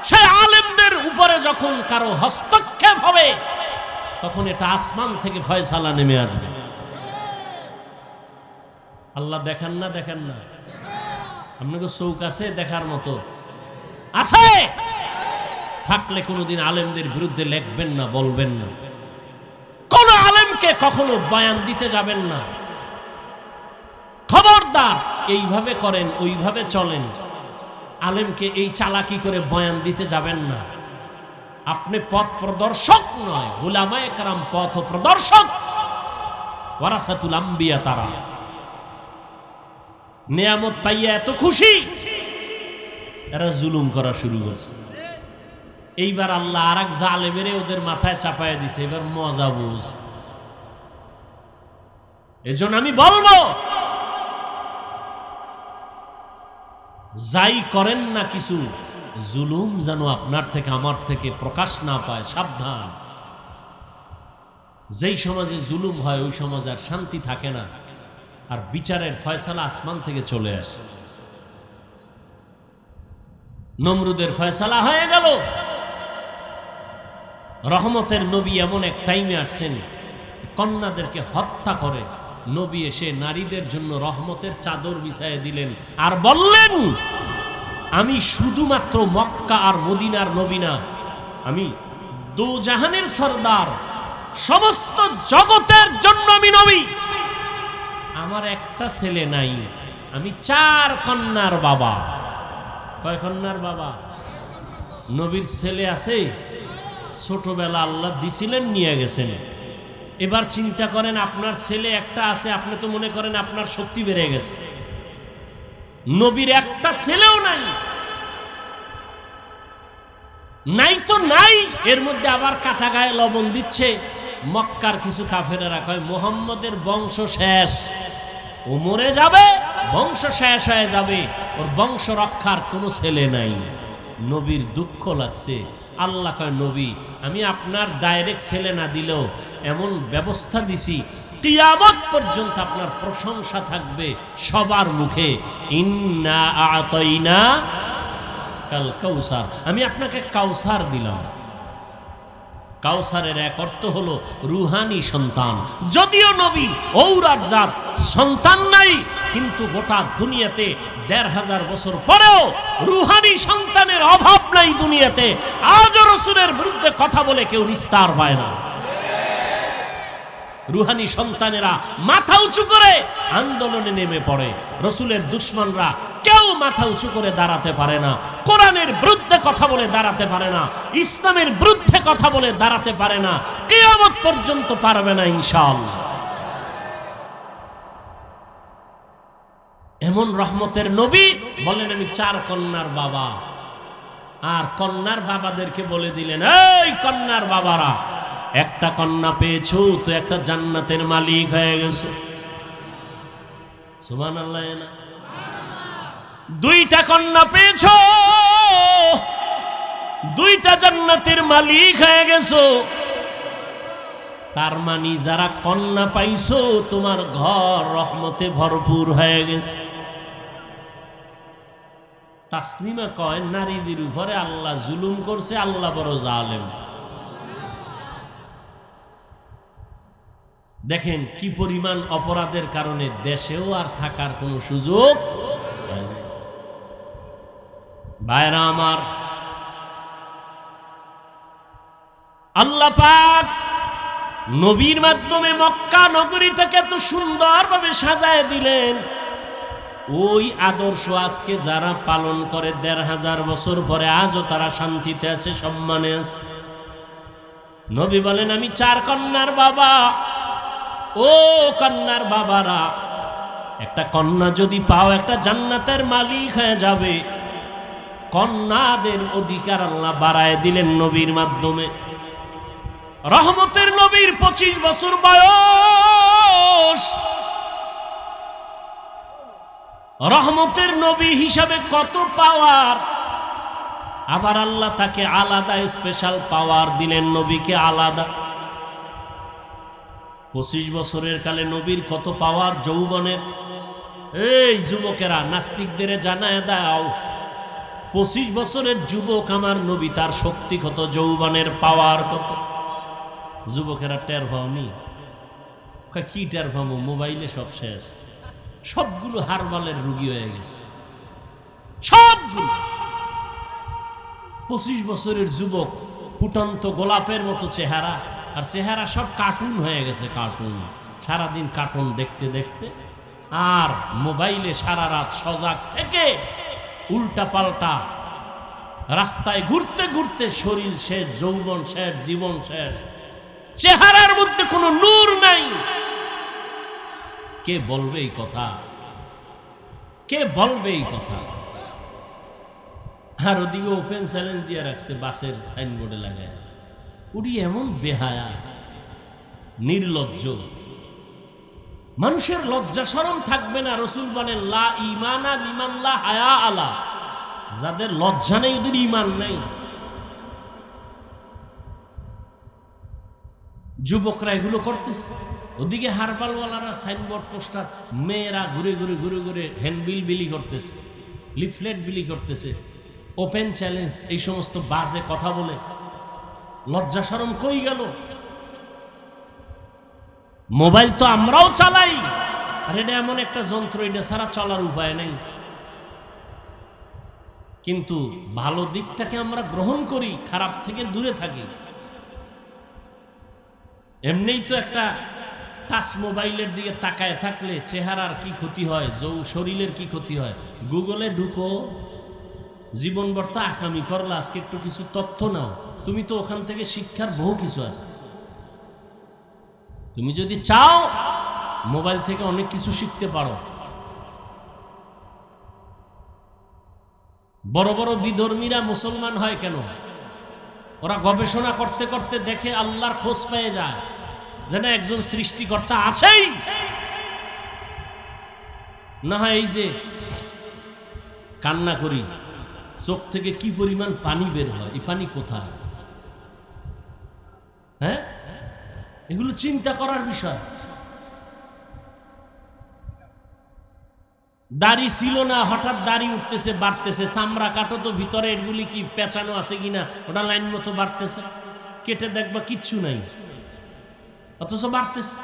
Speaker 1: সেই আলেমদের উপরে যখন কারো হস্তক্ষেপ হবে, তখন এটা আসমান থেকে ফয়সালা নেমে আসবে। আল্লাহ দেখেন না? দেখেন না? আপনাকে চৌক আছে দেখার মতো? আছে? থাকলে কোনোদিন আলেমদের বিরুদ্ধে লেখবেন না, বলবেন না। কোন আলেমকে কখনো বয়ান দিতে যাবেন না। খবরদার! এইভাবে করেন, ওইভাবে চলেন, আলেমকে এই চালাকি করে বয়ান দিতে যাবেন না। আপনি পথ প্রদর্শক নয়, উলামায়ে কেরাম পথ প্রদর্শক, ওয়ারাসাতুল আম্বিয়া। তারা নিয়ামত পাইয়া এত খুশি, এরা জুলুম করা শুরু করছে। এইবার আল্লাহ আর এক জালেমেরে ওদের মাথায় চাপায় দিছে। এবার মজা বুঝ। এজন্য আমি বলবো, যাই করেন না কিছু, জুলুম যেন আপনার থেকে আমার থেকে প্রকাশ না পায়, সাবধান। যেই সমাজে জুলুম হয়, ওই সমাজে আর শান্তি থাকে না, আর বিচারের ফয়সালা আসমান থেকে চলে আসে। নমরুদের ফয়সালা হয়ে গেল। রহমতের নবী এমন এক টাইমে আসছেন, কন্যাদেরকে হত্যা করে নবী এসে নারীদের জন্য রহমতের চাদর বিছায়ে দিলেন আর বললেন, আমি শুধুমাত্র মক্কা আর মদিনার নবী না, আমি দু জাহানের সরদার, সমস্ত জগতের জন্য আমি নবী। আমার একটা ছেলে নাই, আমি 4 কন্যার বাবা। কয় কন্যার বাবা? নবীর ছেলে আছে, ছোটবেলা আল্লাহ দিছিলেন, নিয়ে গেছেন। এবার চিন্তা করেন, আপনার ছেলে একটা আছে, আপনি তো মনে করেন আপনার শক্তি বেড়ে গেছে। নবীর একটা ছেলেও নাই, নাই তো নাই। এর মধ্যে আবার কাটা গায়ে লবণ দিচ্ছে। মক্কার কিছু কাফেরেরা কয় মুহাম্মদের বংশ শেষ, ও মরে যাবে, বংশ শেষ হয়ে যাবে, ওর বংশ রক্ষার কোনো ছেলে নাই। নবীর দুঃখ লাগছে। আল্লাহ কয়, নবী আমি আপনার ডাইরেক্ট ছেলে না দিলেও এমন ব্যবস্থা দিছি, কিয়ামত পর্যন্ত আপনার প্রশংসা থাকবে সবার মুখে। ইন্না আতাইনা কাল কাউসার, আমি আপনাকে কাউসার দিলাম। কাউসারের এক অর্থ হলো রুহানি সন্তান। যদিও নবী ঔরাত জাত, সন্তান নাই, কিন্তু গোটা দুনিয়াতে ১৫০০ বছর পরেও রুহানি সন্তানের অভাব নাই দুনিয়াতে। আজও রাসূলের বিরুদ্ধে কথা বলে কেউ নিস্তার পায় না। রুহানি সন্তানেরা মাথা উঁচু করে আন্দোলনে নেমে পড়ে। রাসূলের দুশমনরা কেউ মাথা উঁচু করে দাঁড়াতে পারে না, কোরআনের বিরুদ্ধে কথা বলে দাঁড়াতে পারে না, ইসলামের বিরুদ্ধে কথা বলে দাঁড়াতে পারে না, কিয়ামত পর্যন্ত পারবে না ইনশাআল্লাহ। এমন রহমতের নবী বলেন, আমি 4 কন্যার বাবা। আর কন্যার বাবাদেরকে বলে দিলেন, এই কন্যার বাবারা, একটা কন্যা পেয়েছো তো একটা জান্নাতের মালিক হয়ে গেছো। সুবহানাল্লাহ। না, 2টা কন্যা পেয়েছো, 2টা জান্নাতের মালিক হয়ে গেছো। তার মানে যারা কন্যা পাইছো, তোমার ঘর রহমতে ভরপুর হয়ে গেছে। তাসলিমা কয়, নারীদের উপরে আল্লাহ জুলুম করছে, আল্লাহ বড় জালেম। দেখেন কি পরিমাণ অপরাধের কারণে দেশেও আর থাকার কোনো সুযোগ। ভাইরা আমার, আল্লাহ পাক নবীর মাধ্যমে মক্কা নগরীটাকে এত সুন্দরভাবে সাজায় দিলেন। ওই আদর্শ আজকে যারা পালন করে ১৫০০ বছর পরে, আজও তারা শান্তিতে আছে, সম্মানে আছে। নবী বলেন, আমি 4 কন্যার বাবা। ও কন্যার বাবারা, একটা কন্যা যদি পাও, একটা জান্নাতের মালিক হয়ে যাবে। কন্যাদের অধিকার আল্লাহ বাড়ায় দিলেন নবীর মাধ্যমে। রহমতের নবীর 25 বছর বয়স। রহমতের নবী হিসাবে কত পাওয়ার। আবার আল্লাহ তাকে আলাদা স্পেশাল পাওয়ার দিলেন, নবীকে আলাদা। 25 বছরের কালে নবীর কত পাওয়ার যৌবনের। এই যুবকেরা, নাস্তিকদের জানায় দাও, 25 বছরের যুবক আমার নবী, তার শক্তি কত, যৌবনের পাওয়ার কত। যুবকেরা টের পাওনি? কি টের পাবো? মোবাইলে সব শেষ, সবগুলো হারবালের রুগী হয়ে গেছে, সবগুলো। 25 বছরের যুবক, ফুটন্ত গোলাপের মতো চেহারা, আর চেহারা সব কার্টুন হয়ে গেছে, কার্টুন। সারাদিন কার্টুন দেখতে দেখতে আর মোবাইলে সারা রাত সজাগ থেকে উল্টা পাল্টা রাস্তায় ঘুরতে ঘুরতে শরীর শেষ, যৌবন শেষ, জীবন শেষ, চেহারার মধ্যে কোনো নূর নাই। কে বলবে এই কথা? কে বলবে এই কথা? আর ওদিকে ওপেন চ্যালেঞ্জ দিয়ে রাখছে, বাসের সাইনবোর্ডে লাগায়। উনি এমন বেহায়া, নির্লজ্জ। মানুষের লজ্জা শরম থাকবে না। রাসূল বলেন, লা ঈমানা লিমান লা হায়া আলা, যাদের লজ্জা নেই ওদের ঈমান নাই। যুবকরা এগুলো করতেছে, ওদিকে হারবালওয়ালারা সাইনবোর্ড, পোস্টার, মেয়েরা ঘুরে ঘুরে ঘুরে ঘুরে হ্যান্ডবিল বিলি করতেছে, লিফলেট বিলি করতেছে। ওপেন চ্যালেঞ্জ, এই সমস্ত বাজে কথা বলে লজ্জা শরম কই গেল? মোবাইল তো আমরাও চালাই, আর এটা এমন একটা যন্ত্র, এটা ছাড়া চলার উপায় নেই। কিন্তু ভালো দিকটাকে আমরা গ্রহণ করি, খারাপ থেকে দূরে থাকি। এমনিই তো একটা টাচ মোবাইলের দিকে তাকায় থাকলে চেহারার কি ক্ষতি হয়, শরীরের কি ক্ষতি হয়। গুগলে ঢুকো, জীবন বর্তা আকামি করলা, আজকে একটু কিছু তথ্য নাও, তুমি তো ওখান থেকে শিক্ষার বহু কিছু আছে। তুমি যদি চাও মোবাইল থেকে অনেক কিছু শিখতে পারো। বড় বড় বিধর্মীরা মুসলমান হয় কেন? ওরা গবেষণা করতে করতে দেখে আল্লাহর খোঁজ পেয়ে যায়, যেন একজন সৃষ্টিকর্তা আছেই। না হয় এই যে কান্না করি, চোখ থেকে কি পরিমাণ পানি বের হয়, এই পানি কোথায়? হ্যাঁ, এগুলো চিন্তা করার বিষয়। দাড়ি ছিল না, হঠাৎ দাড়ি উঠতেছে, বাড়তেছে, চামড়া কাটো তো ভিতরে এগুলি কি পেঁচানো আছে কিনা, ওটা লাইন মতো বাড়তেছে, কেটে দেখবা কিচ্ছু নাই, অথচ বাড়তেছে।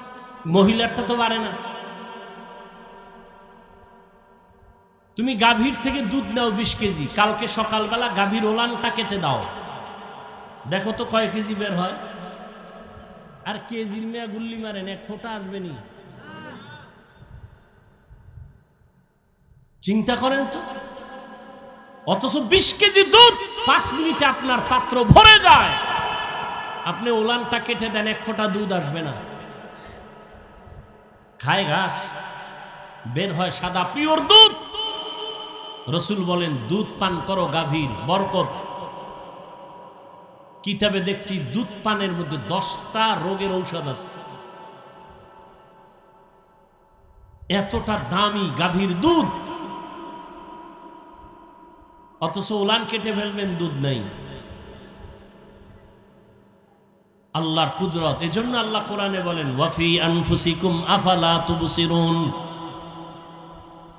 Speaker 1: মহিলারটা তো বাড়ে না। তুমি গাভীর থেকে দুধ নাও 20 কেজি, কালকে সকালবেলা গাভীর ওলানটা কেটে দাও, দেখো তো কয় কেজি বের হয়। আর কেজির মেয়া গুল্লি মারেন, এক ফোঁটা আসবে নি। চিন্তা করেন তো। অথচ 20 কেজি দুধ 5 মিনিটে আপনার পাত্র ভরে যায়। আপনি ওলানটা কেটে দেন, এক ফোঁটা দুধ আসবে না। খায় ঘাস, বের হয় সাদা পিওর দুধ। রসুল বলেন দুধ পান করো গাভীর, বরকত। কিতাবে দেখছি দুধ পানের মধ্যে 10টা রোগের ঔষধ আছে। এতটা দামি গাভীর দুধ, অথচ ওলান কেটে ফেলবেন, দুধ নাই। আল্লাহর কুদরত। এজন্য আল্লাহ কোরআনে বলেন ওয়াফি আনফুসিকুম আফালা তুবসিরুন,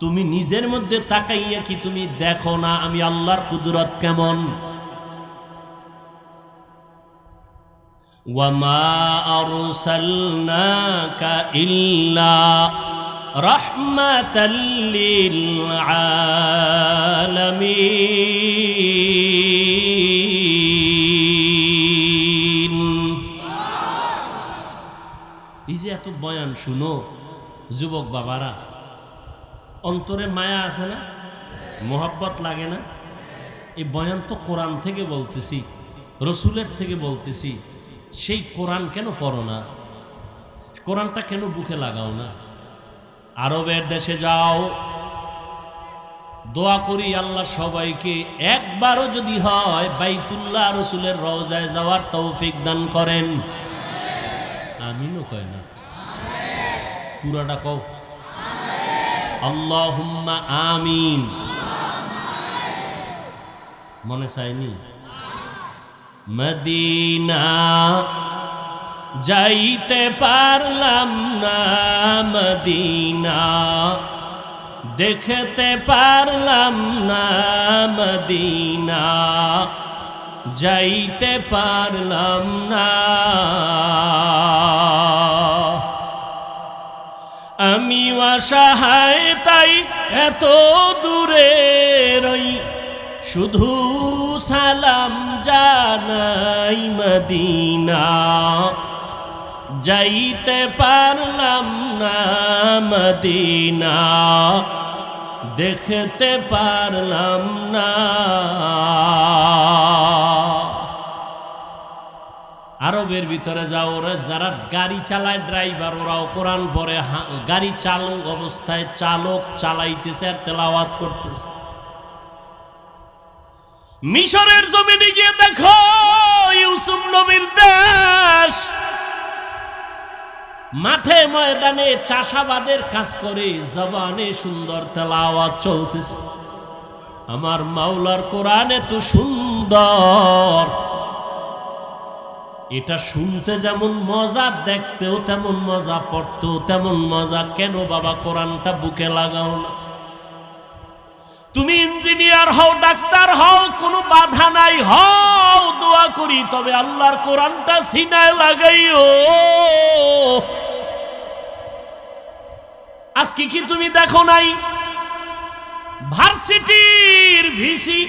Speaker 1: তুমি নিজের মধ্যে তাকাইয়া কি তুমি দেখো না আমি আল্লাহর কুদরত কেমন? ওয়ামা আরসালনাকা ইল্লা রাহমাতাল লিল আলামিন। এই যে এত বয়ান শুনো যুবক বাবারা, অন্তরে মায়া আছে না? মোহাব্বত লাগে না? এই বয়ান তো কোরআন থেকে বলতেছি, রসুলের থেকে বলতেছি। সেই কোরআন কেন পড়ো না? কোরআনটা কেন বুকে লাগাও না? আরবের দেশে যাও, দোয়া করি আল্লাহ সবাইকে একবারও যদি হয় বাইতুল্লাহ রসুলের রওজায় যাওয়ার তৌফিক দান করেন। আমিনও কয় না, পুরাটা কও আল্লাহুম্মা আমিন। মনে চাইনি? মদিনা যাইতে পারলাম না, মদিনা দেখতে পারলাম না, মদিনা যাইতে পারলাম না। আমি অসহায় তাই এত দূরে রই, শুধু সালাম জানাই, মদিনা যাইতে পারলাম না, মদিনা দেখতে পারলাম না। আরবের ভিতরে যাও, ওরা যারা গাড়ি চালায় ড্রাইভার, ওরাও কোরআন পড়ে, গাড়ি চালু অবস্থায় চালক চালাইতেছে আর তেলাওয়াত করতেছে। মিশরের জমিনে গিয়ে দেখো, ইউসুফ নবীর দেশ, মাঠে ময়দানে চাষাবাদের কাজ করে জবানে সুন্দর তেলাওয়াত চলতেছে। আমার মাওলার কোরআন এত সুন্দর, এটা শুনতে যেমন মজা, দেখতেও তেমন মজা, পড়তেও তেমন মজা। কেন বাবা কোরআনটা বুকে লাগাও না? তুমি ইঞ্জিনিয়ার হও, ডাক্তার হও, কোনো বাধা নাই, হও, দোয়া করি, তবে আল্লাহর কোরআনটা সিনায় লাগাইও। আজকে কি তুমি দেখো নাই ভার্সিটির ভিসি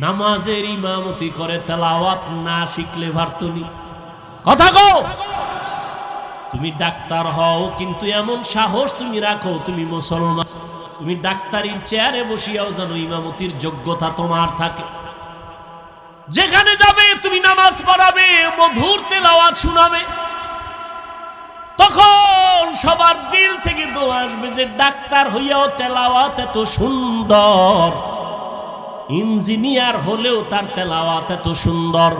Speaker 1: নামাজের ইমামতি করে, তেলাওয়াত না শিখলে ভার্তুনি? কথা কও। তুমি ডাক্তার হও, কিন্তু এমন সাহস তুমি রাখো তুমি মুসলমান, তুমি ডাক্তারির চেয়ারে বসিয়াও যেন ইমামতির যোগ্যতা তোমার থাকে। যেখানে যাবে তুমি নামাজ পড়াবে, মধুর তেলাওয়াত শোনাবে, তখন সবার দিল থেকে দোয়া আসবে যে ডাক্তার হইয়াও তেলাওয়াত এত সুন্দর, ইঞ্জিনিয়ার হলেও তার তেলাওয়াত এত সুন্দর।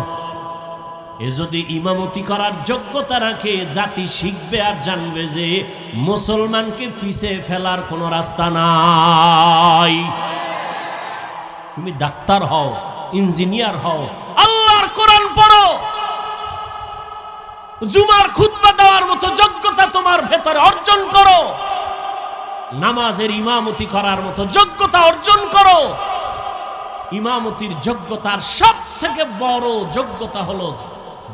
Speaker 1: এ যদি ইমামতি করার যোগ্যতা রাখে, জাতি শিখবে আর জানবে যে মুসলমানকে পিছে ফেলার কোনো রাস্তা নাই। তুমি ডাক্তার হও, ইঞ্জিনিয়ার হও, আল্লাহর কোরআন পড়ো, জুমার খুতবা দেওয়ার মতো যোগ্যতা তোমার ভেতরে অর্জন করো, নামাজের ইমামতি করার মতো যোগ্যতা অর্জন করো। ইমামতির যোগ্যতার সব থেকে বড় যোগ্যতা হলো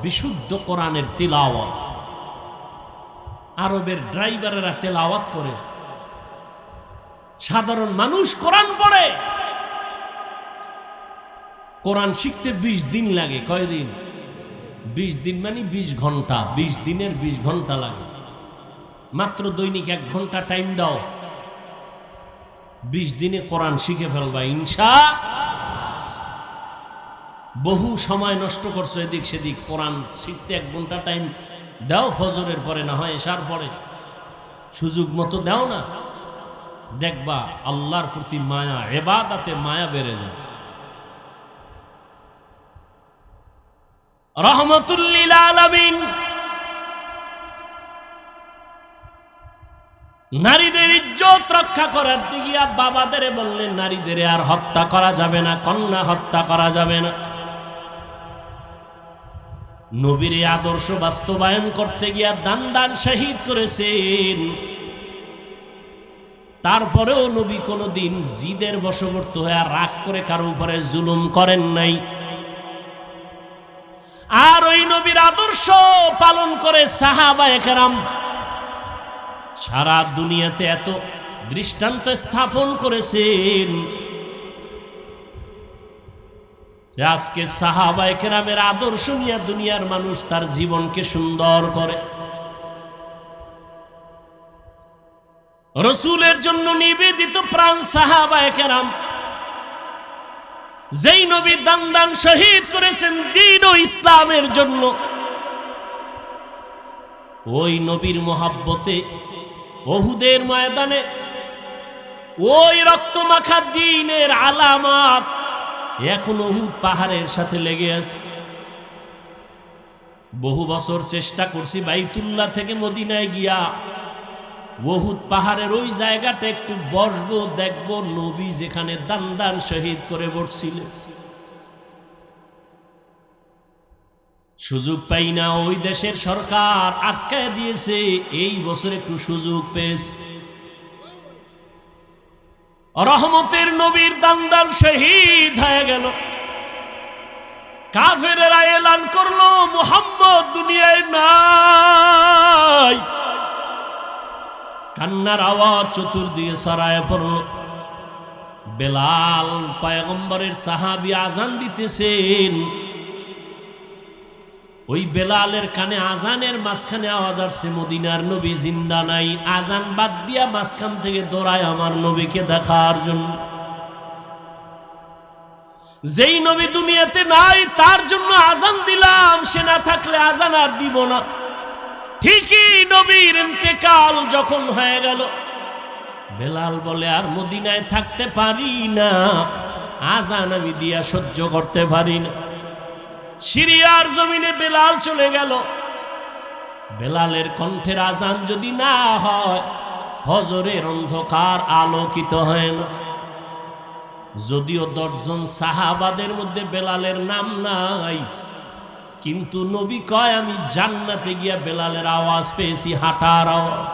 Speaker 1: বিশুদ্ধ কোরআনের তিলাওয়াত। আরবের ড্রাইভারেরা তেলাওয়াত করে, সাধারণ মানুষ কোরআন পড়ে। কোরআন শিখতে 20 দিন লাগে। কয়দিন? 20 দিন মানে 20 ঘন্টা। 20 দিনের 20 ঘন্টা লাগে। মাত্র দৈনিক 1 ঘন্টা টাইম দাও, 20 দিনে কোরআন শিখে ফেলবা ইনশাআল্লাহ। বহু সময় নষ্ট করছো এদিক সেদিক, কোরআন শিখতে 1 ঘন্টা টাইম দাও, ফজরের পরে না হয় এশার পরে, সুযোগ মতো দাও না, দেখবা আল্লাহর প্রতি মায়া, ইবাদতে মায়া বেড়ে যাবে। রহমাতুল লিল আলামিন নারীদের ইজ্জত রক্ষা করার দিকে বাবাদের বললেন নারীদের আর হত্যা করা যাবে না, কন্যা হত্যা করা যাবে না। নবীর আদর্শ বাস্তবায়ন করতে গিয়া দান দান শহীদ করেছেন। তারপরেও নবী কোনদিন জিদের বশবর্তী হয়ে রাগ করে কারো উপরে জুলুম করেন নাই। আর ওই নবীর আদর্শ পালন করে সাহাবায়ে কেরাম সারা দুনিয়াতে এত দৃষ্টান্ত স্থাপন করেছেন যে আজকে সাহাবায়ে কেরামের আদর্শ নিয়ে দুনিয়ার মানুষ তার জীবনকে সুন্দর করে। রাসূলের জন্য নিবেদিত প্রাণ সাহাবায়ে কেরাম, যেই নবী দান দান শহীদ করেছেন দ্বীন ও ইসলামের জন্য, ওই নবীর মোহাব্বতে উহুদের ময়দানে ওই রক্তমাখা দ্বীনের আলামত এখন উহুদ পাহাড়ের সাথে লেগে আছে। বহু বছর চেষ্টা করছি বাইতুল্লাহ থেকে মদিনায় গিয়া উহুদ পাহাড়ের ওই জায়গাটা একটু বসবো, দেখবো নবী যেখানে দান দান শহীদ করে বসছিলেন। সুযোগ পাই না, ওই দেশের সরকার আটকায় দিয়েছে। এই বছর একটু সুযোগ পেয়েছে। রহমতের নবীর দান দান শহীদ হয়ে গেল। কাফেরেরা এলান করলো মুহাম্মদ দুনিয়ায় নাই। কান্নার আওয়াজ চতুর্দিকে ছড়ায় পড়ল। বেলাল পয়গম্বরের সাহাবী আজান দিতেছেন। ওই বেলালের কানে আজানের মাঝখানে আওয়াজ আসছে মদিনার নবী জিন্দা নাই। আজান বাদ দিয়া মাঝখান থেকে দৌড়ায় আমার নবীকে দেখার জন্য। যেই নবী দুনিয়াতে নাই তার জন্য আজান দিলাম, সে না থাকলে আজান আর দিব না। ঠিকই নবীর ইন্তেকাল যখন হয়ে গেল, বেলাল বলে আর মদিনায় থাকতে পারি না, আজান আমি দিয়া সহ্য করতে পারি না। সিরিয়ার জমিনে বেলাল চলে গেল। বেলালের কণ্ঠের আজান যদি না হয়, ফজরের অন্ধকার আলোকিত হয় না। যদিও 10 জন সাহাবাদের মধ্যে বেলালের নাম নাই, কিন্তু নবী কয় আমি জান্নাতে গিয়া বেলালের আওয়াজ পেয়েছি, হাঁটার আওয়াজ।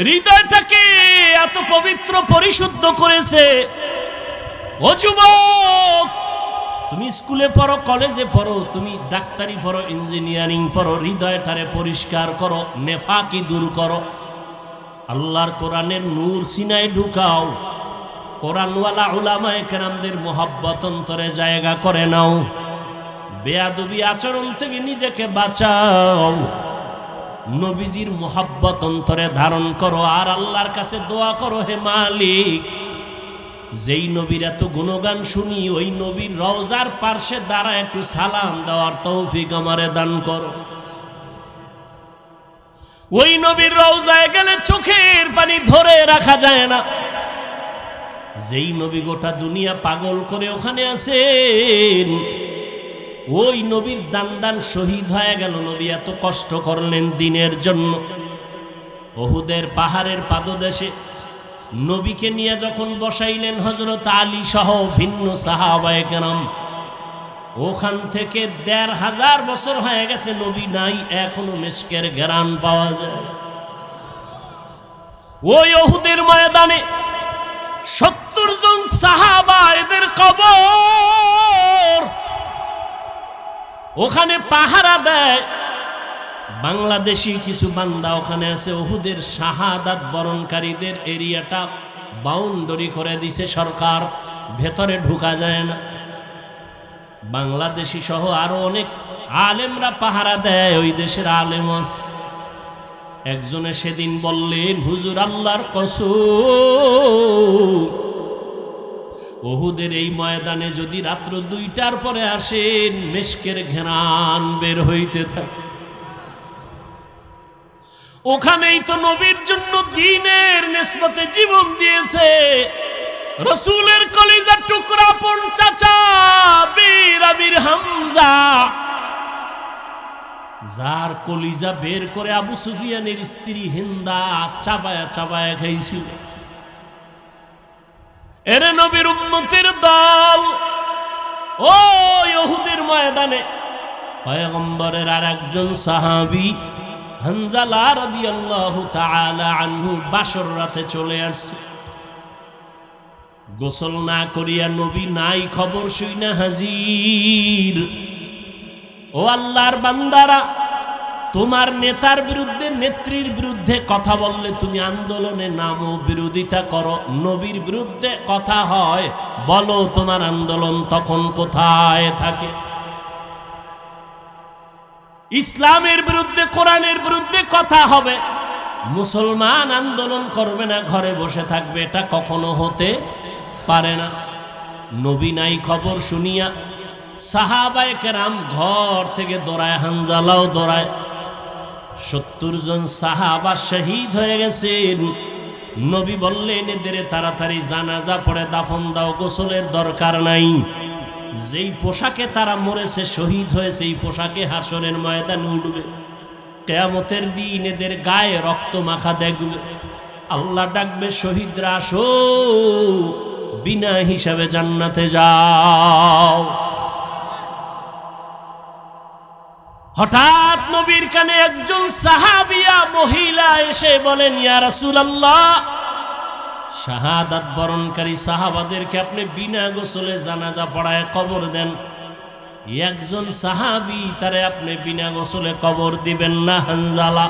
Speaker 1: হৃদয়টাকে এত পবিত্র পরিশুদ্ধ করেছে। ও যুবক, তুমি স্কুলে পড়ো, কলেজে পড়ো, তুমি ডাক্তারি পড়ো, ইঞ্জিনিয়ারিং পড়ো, হৃদয়টারে পরিষ্কার করো, নেফাকি দূর করো, আল্লাহর কোরআনের নূর সিনায় ঢুকাও, কোরআনওয়ালা উলামায়ে কেরামদের মোহাব্বত অন্তরে জায়গা করে নাও, বেয়াদবি আচরণ থেকে নিজেকে বাঁচাও, নবীজির মোহাব্বত অন্তরে ধারণ করো, আর আল্লাহর কাছে দোয়া করো, হে মালিক, যেই নবীর এত গুণগান শুনি ওই নবীর রওজার পার্শ্বে দ্বারা একটু সালাম দেওয়ার তৌফিক আমারে দান করো। ওই নবীর রওজায় গেলে চোখের পানি ধরে রাখা যায় না। যেই নবী গোটা দুনিয়া পাগল করে ওখানে আছেন, ওই নবীর দান শহীদ হয়ে গেল। নবী এত কষ্ট করলেন দিনের জন্য। উহুদের পাহাড়ের পাদদেশে নবীকে নিয়ে যখন বসাইলেন হযরত আলী সহ ভিন্ন সাহাবায়ে কেরাম, ওখান থেকে ১৫০০ বছর হয়ে গেছে, নবী নাই, এখনো মিশকের ঘ্রাণ পাওয়া যায়। ওই উহুদের ময়দানে ৭০ জন সাহাবা, এদের কবর ওখানে পাহারা দেয়। বাংলাদেশি কিছু বান্দা ওখানে আছে। উহুদের শাহাদাত বরণকারীদের এরিয়াটা বাউন্ডারি করে দিছে সরকার, ভেতরে ঢোকা যায় না। বাংলাদেশি সহ আরো অনেক আলেমরা পাহারা দেয়, ওই দেশের আলেম আছে। একজনে সেদিন বললেন, হুজুর আল্লাহর কসম, উহুদের এই ময়দানে যদি রাত্র ২টার পরে আসেন, মিশকের ঘ্রাণ বের হইতে থাকে। ওখানেই তো নবীর জন্য দ্বীনের নিসবতে জীবন দিয়েছে রাসূলের কলিজার টুকরা পন চাচা বীর আমির হামজা, যার কলিজা বের করে আবু সুফিয়ানের স্ত্রী হিন্দা চাবায়া চাবায়া খাইছিল। এরে নবীর উম্মতের দল, ও উহুদের ময়দানে পয়গম্বরের আরেকজন সাহাবী হানজালা রাদিয়াল্লাহু তাআলা আনহু বাসর রাতে চলে আসছে। গোসল না করিয়া নবী নাই খবর শুইনা হাজির। ও আল্লাহর বান্দারা, তোমার নেতার বিরুদ্ধে, নেত্রীর বিরুদ্ধে কথা বললে তুমি আন্দোলনে নামো, বিরোধিতা করো। নবীর বিরুদ্ধে কথা হয়, বলো তোমার আন্দোলন তখন কোথায় থাকে? ইসলামের বিরুদ্ধে, কোরআনের বিরুদ্ধে কথা হবে, মুসলমান আন্দোলন করবে না, ঘরে বসে থাকবে, এটা কখনো হতে পারে না। নবী নাই খবর শুনিয়া সাহাবায়ে কেরাম ঘর থেকে দৌড়ায়, হানজালাও দৌড়ায়। ৭০ জন সাহাবা শহীদ হয়ে গেছেন। নবী বললেন, এদের তাড়াতাড়ি জানাজা পড়ে দাফন দাও, গোসলের দরকার নাই। যেই পোশাকে তারা মরেছে, শহীদ হয়েছে, এই পোশাকে হাসরের ময়দানে উঠবে। কিয়ামতের দিন এদের গায়ে রক্ত মাখা দেখবে। আল্লাহ ডাকবে, শহীদরা আসো, বিনা হিসাবে জান্নাতে যাও। হঠাৎ নবীর কানে একজন সাহাবিয়া মহিলা এসে বলেন, ইয়া রাসূলুল্লাহ, শাহাদাত বরণকারী সাহাবাদেরকে আপনি বিনা গোসলে জানাজা পড়ায় কবর দেন, একজন সাহাবী তারে আপনি বিনা গোসলে কবর দিবেন না। হানজালা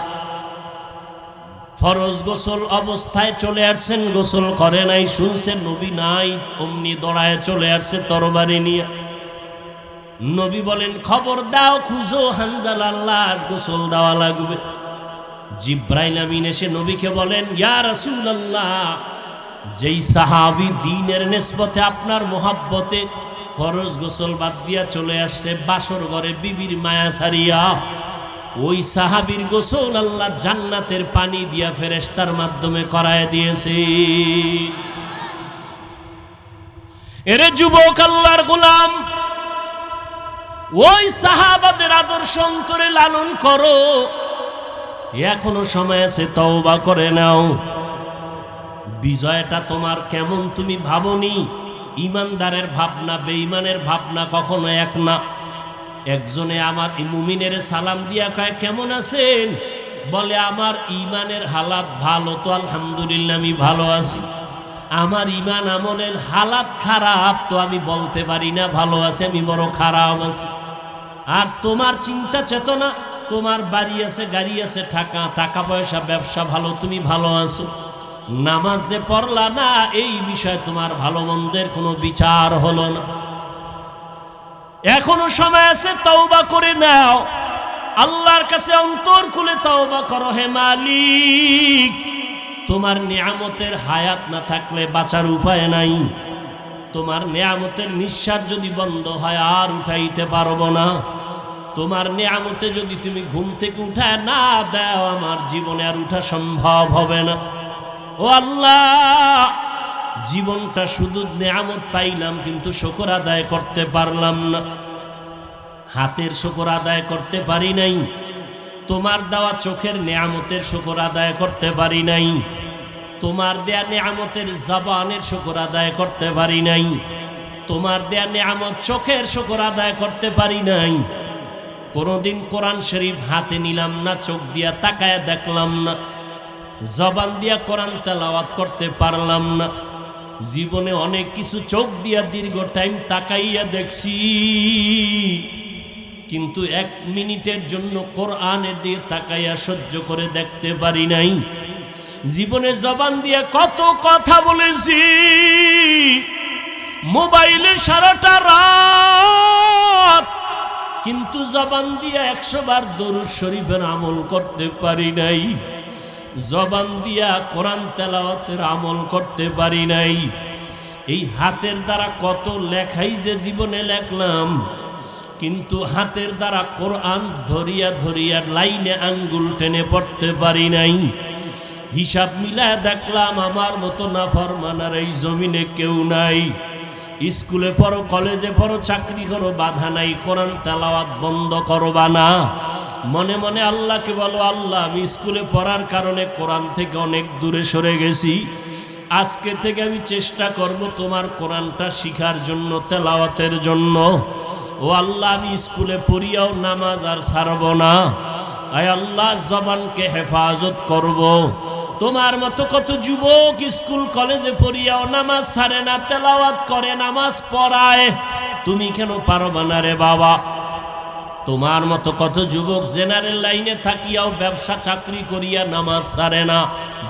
Speaker 1: ফরজ গোসল অবস্থায় চলে আসছেন, গোসল করে নাই, শুনছেন নবী নাই, অমনি দৌড়ায় চলে আসছে তরবারি নিয়ে। নবী বলেন, খবর দাও, খুঁজো, হানজালার লাশ গোসল দেওয়া লাগবে। জিব্রাইল আমিন এসে নবীকে বলেন, ইয়া রাসূলুল্লাহ, যেই সাহাবী দ্বীনের নিসবতে আপনার মোহাব্বতে ফরজ গোসল বাদ দিয়া চলে আসছে বাসর ঘরে বিবির মায়া ছাড়িয়া, ওই সাহাবীর গোসল আল্লাহ জান্নাতের পানি দিয়া ফেরেশতার মাধ্যমে করায় দিয়েছে। এরে যুবক, আল্লাহর গোলাম, ওই সাহাবাদের আদর্শ অন্তরে লালন করো, এখনো সময় আছে, তওবা করে নাও। বিজয়টা তোমার কেমন তুমি ভাবনি? ইমানদারের ভাবনা বেঈমানের ভাবনা কখনো এক না। একজনে আমার মুমিনের সালাম দিয়া কয়, কেমন আছেন? বলে আমার ইমানের হালাত ভালো তো আলহামদুলিল্লাহ আমি ভালো আছি, আমার ইমান আমলের হালাত খারাপ তো আমি বলতে পারি না ভালো আছে, আমি বড় খারাপ আছি। আর তোমার চিন্তা চেতনা, তোমার বাড়ি আছে, গাড়ি আছে, টাকা পয়সা, ব্যবসা ভালো, তুমি ভালো আছো, নামাজ যে পড়লা না, এই বিষয়ে তোমার ভালো মন্দের কোনো বিচার হলো না। এখনো সময় আছে, তওবা করে নাও, আল্লাহর কাছে অন্তর খুলে তওবা করো। হে মালিক, তোমার নিয়ামতের হায়াত না থাকলে বাঁচার উপায় নাই, তোমার নিয়ামতের নিঃশ্বাস যদি বন্ধ হয় আর উঠাইতে পারবো না, তোমার নিয়ামতে যদি তুমি ঘুম থেকে উঠায় না দাও, আমার জীবনে আর উঠা সম্ভব হবে না। ও আল্লাহ, জীবনটা শুধু নিয়ামত পাইলাম কিন্তু শুকর আদায় করতে পারলাম না, হাতের শুকর আদায় করতে পারি নাই, তোমার দেওয়া চোখের নিয়ামতের শুকর আদায় করতে পারি নাই, তোমার দেয়া নিয়ামতের জবানের শুকর আদায় করতে পারি নাই, তোমার দেয়া নিয়ামত চোখের শুকর আদায় করতে পারি নাই। কোনোদিন কোরআন শরীফ হাতে নিলাম না, চোখ দিয়া তাকায় দেখলাম না, জবান দিয়া কোরআন তেলাওয়াত করতে পারলাম না। জীবনে অনেক কিছু চোখ দিয়া দীর্ঘ টাইম তাকাইয়া দেখছি, কিন্তু 1 মিনিটের জন্য কোরআনের দিয়ে তাকাইয়া সহ্য করে দেখতে পারি নাই। জীবনে জবান দিয়া কত কথা বলেছি, মোবাইলে সারাটা রাত, কিন্তু জবান দিয়া 100 বার দরুদ শরীফের আমল করতে পারি নাই, জবান দিয়া কোরআন তেলাওয়াতের আমল করতে পারি নাই। এই হাতের দ্বারা কত লেখাই যে জীবনে লেখলাম, কিন্তু হাতের দ্বারা কোরআন ধরিয়া ধরিয়া লাইনে আঙ্গুল টেনে পড়তে পারি নাই। হিসাব মিলায় দেখলাম আমার মতো নাফরমানার এই জমিনে কেউ নাই। স্কুলে পড়ো, কলেজে পড়ো, চাকরি করো, বাধা নাই, কোরআন তেলাওয়াত বন্ধ করবা না। মনে মনে আল্লাহকে বলো, আল্লাহ আমি স্কুলে পড়ার কারণে কোরআন থেকে অনেক দূরে সরে গেছি, আজকে থেকে আমি চেষ্টা করব তোমার কোরআনটা শিখার জন্য, তেলাওয়াতের জন্য। ও আল্লাহ, আমি স্কুলে পড়িয়াও নামাজ আর ছাড়ব না। আয় আল্লাহ, জবানকে হেফাজত করব। তোমার মতো কত যুবক স্কুল কলেজে পড়িয়াও নামাজ ছাড়ে না, তেলাওয়াত করে, নামাজ পড়ায়, তুমি কেন পারবা না রে বাবা? তোমার মতো কত যুবক জেনারেল লাইনে থাকিয়াও ব্যবসা চাকরি করিয়া নামাজ ছাড়ে না,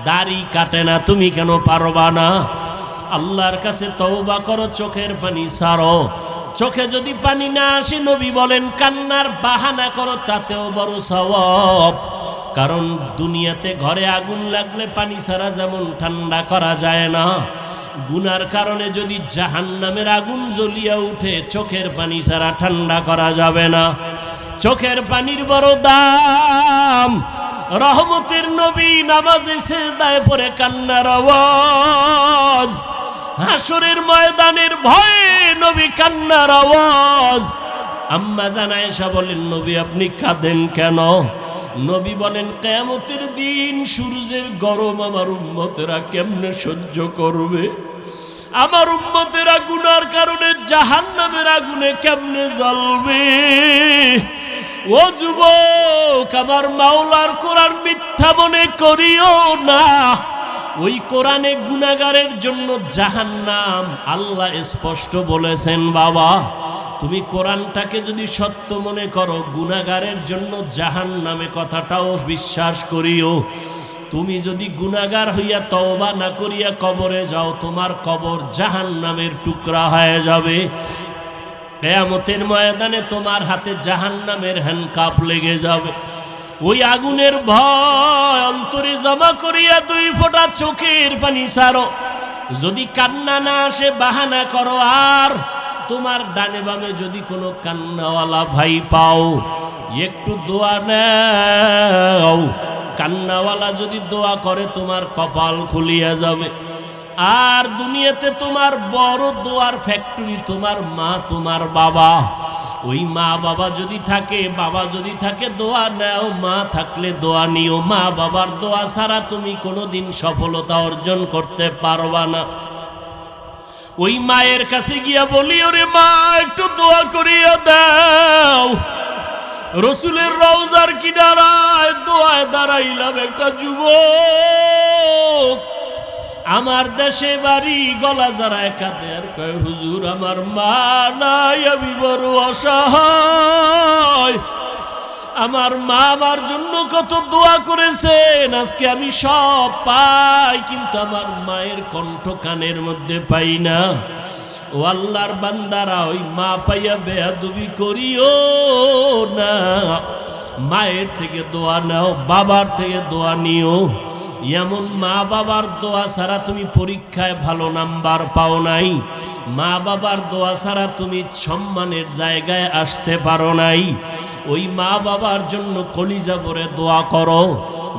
Speaker 1: দাড়ি কাটে না, তুমি কেন পারবা না? আল্লাহর কাছে তওবা করো, চোখের পানি ছাড়ো। চোখে যদি পানি না আসে, নবী বলেন কান্নার বাহানা করো, তাতেও বড় সওয়াব। কারণ দুনিয়াতে ঘরে আগুন লাগলে পানি ছাড়া যেমন ঠান্ডা করা যায় না, গুনার কারণে যদি জাহান্নামের আগুন জ্বলিয়া উঠে, চোখের পানি ছাড়া ঠান্ডা করা যাবে না। চোখের পানির বড় দাম। রহমতের নবী নামাজে সিজদায় পড়ে কান্নার আওয়াজ, হাসরের ময়দানের ভয়ে নবী কান্নার আওয়াজ। আম্মা জান আয়েশা বলেন, নবী আপনি কাঁদেন কেন? নবী বলেন, কিয়ামতের দিন সূর্যের গরম আমার উম্মতেরা কেমনে সহ্য করবে? আমার উম্মতেরা গুনার কারণে জাহান্নামের আগুনে কেমনে জ্বলবে? ও যুবক, আমার মাওলার কোরআন মিথ্যা মনে করিও না। ওই কোরআনে গুনাহগারের জন্য জাহান্নাম আল্লাহ স্পষ্ট বলেছেন। বাবা, তুমি কোরআনটাকে যদি সত্য মনে করো, গুনাহগারের জন্য জাহান্নামে কথাটাও বিশ্বাস করিও। তুমি যদি গুনাহগার হইয়া তওবা না করিয়া কবরে যাও, তোমার কবর জাহান্নামের টুকরা হয়ে যাবে। কিয়ামতের ময়দানে তোমার হাতে জাহান্নামের হ্যান্ডকাপ লেগে যাবে। ওই আগুনের ভয় অন্তরে জমা করিয়া 2 ফোঁটা চোখের পানি ছাড়ো। যদি কান্না না আসে, বাহানা করো। আর তোমার ডানে বামে যদি কোনো কান্নাওয়ালা ভাই পাও, একটু দোয়া নাও। কান্নাওয়ালা যদি দোয়া করে, তোমার কপাল খুলিয়া যাবে। আর দুনিয়াতে তোমার বড় দোয়ার ফ্যাক্টরি তোমার মা, তোমার বাবা। ওই মা বাবা যদি থাকে, বাবা যদি থাকে, দোয়া নাও। মা থাকলে দোয়া নিও। মা বাবার দোয়া ছাড়া তুমি কোনোদিন সফলতা অর্জন করতে পারবা না। ওই মায়ের কাছে গিয়া বলি, ওরে মা, একটু দোয়া করিয়া দাও। রসুলের রওজার কিনারায় দোয়ায় দাঁড়াইলাম, একটা যুবক আমার দেশে বাড়ি গলা যারায় কাঁদে আর কয়, হুজুর আমার মা নাই, আমি বড় অসহায়। আমার মা আমার জন্য কত দোয়া করেছেন, আজকে আমি সব পাই, কিন্তু আমার মায়ের কণ্ঠ কানের মধ্যে পাই না। ও আল্লাহর বান্দারা, ওই মা পাইয়া বেয়াদবি করিও না। মায়ের থেকে দোয়া নাও, বাবার থেকে দোয়া নিও। এমন মা বাবার দোয়া ছাড়া তুমি পরীক্ষায় ভালো নাম্বার পাও নাই, মা বাবার দোয়া ছাড়া তুমি সম্মানের জায়গায় আসতে পারো নাই। ওই মা বাবার জন্য কলিজা ভরে দোয়া করো।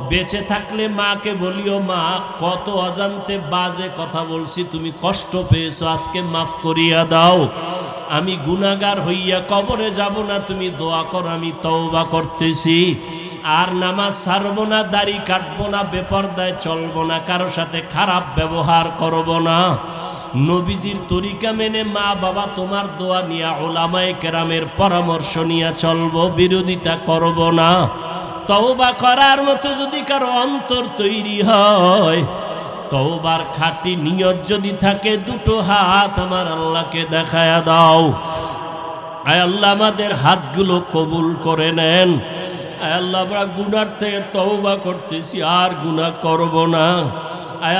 Speaker 1: বেঁচে থাকলে মাকে বলিও, মা কত অজান্তে বাজে কথা বলছি, তুমি কষ্ট পেয়েছো, আজকে মাফ করিয়া দাও। আমি গুনাহগার হইয়া কবরে যাব না, তুমি দোয়া করো, আমি তওবা করতেছি। আর নামাজ ছাড়বো না, দাড়ি কাটবো না, বেপরদায় চলবো না, কারো সাথে খারাপ ব্যবহার করব না। নবীজির তরিকা মেনে মা বাবা তোমার দোয়া নিয়া ওলামায়ে কেরামের পরামর্শ নিয়ে চলবো, বিরোধিতা করব না। তওবা করার মতো যদি কারো অন্তর তৈরি হয়, তওবার খাঁটি নিয়ত যদি থাকে, দুটো হাত আমার আল্লাহকে দেখায়া দাও। আয় আল্লাহ আমাদের হাতগুলো কবুল করে নেন। আয় আল্লাহ আমরা গুনার থেকে তওবা করতেছি, আর গুনাহ করব না।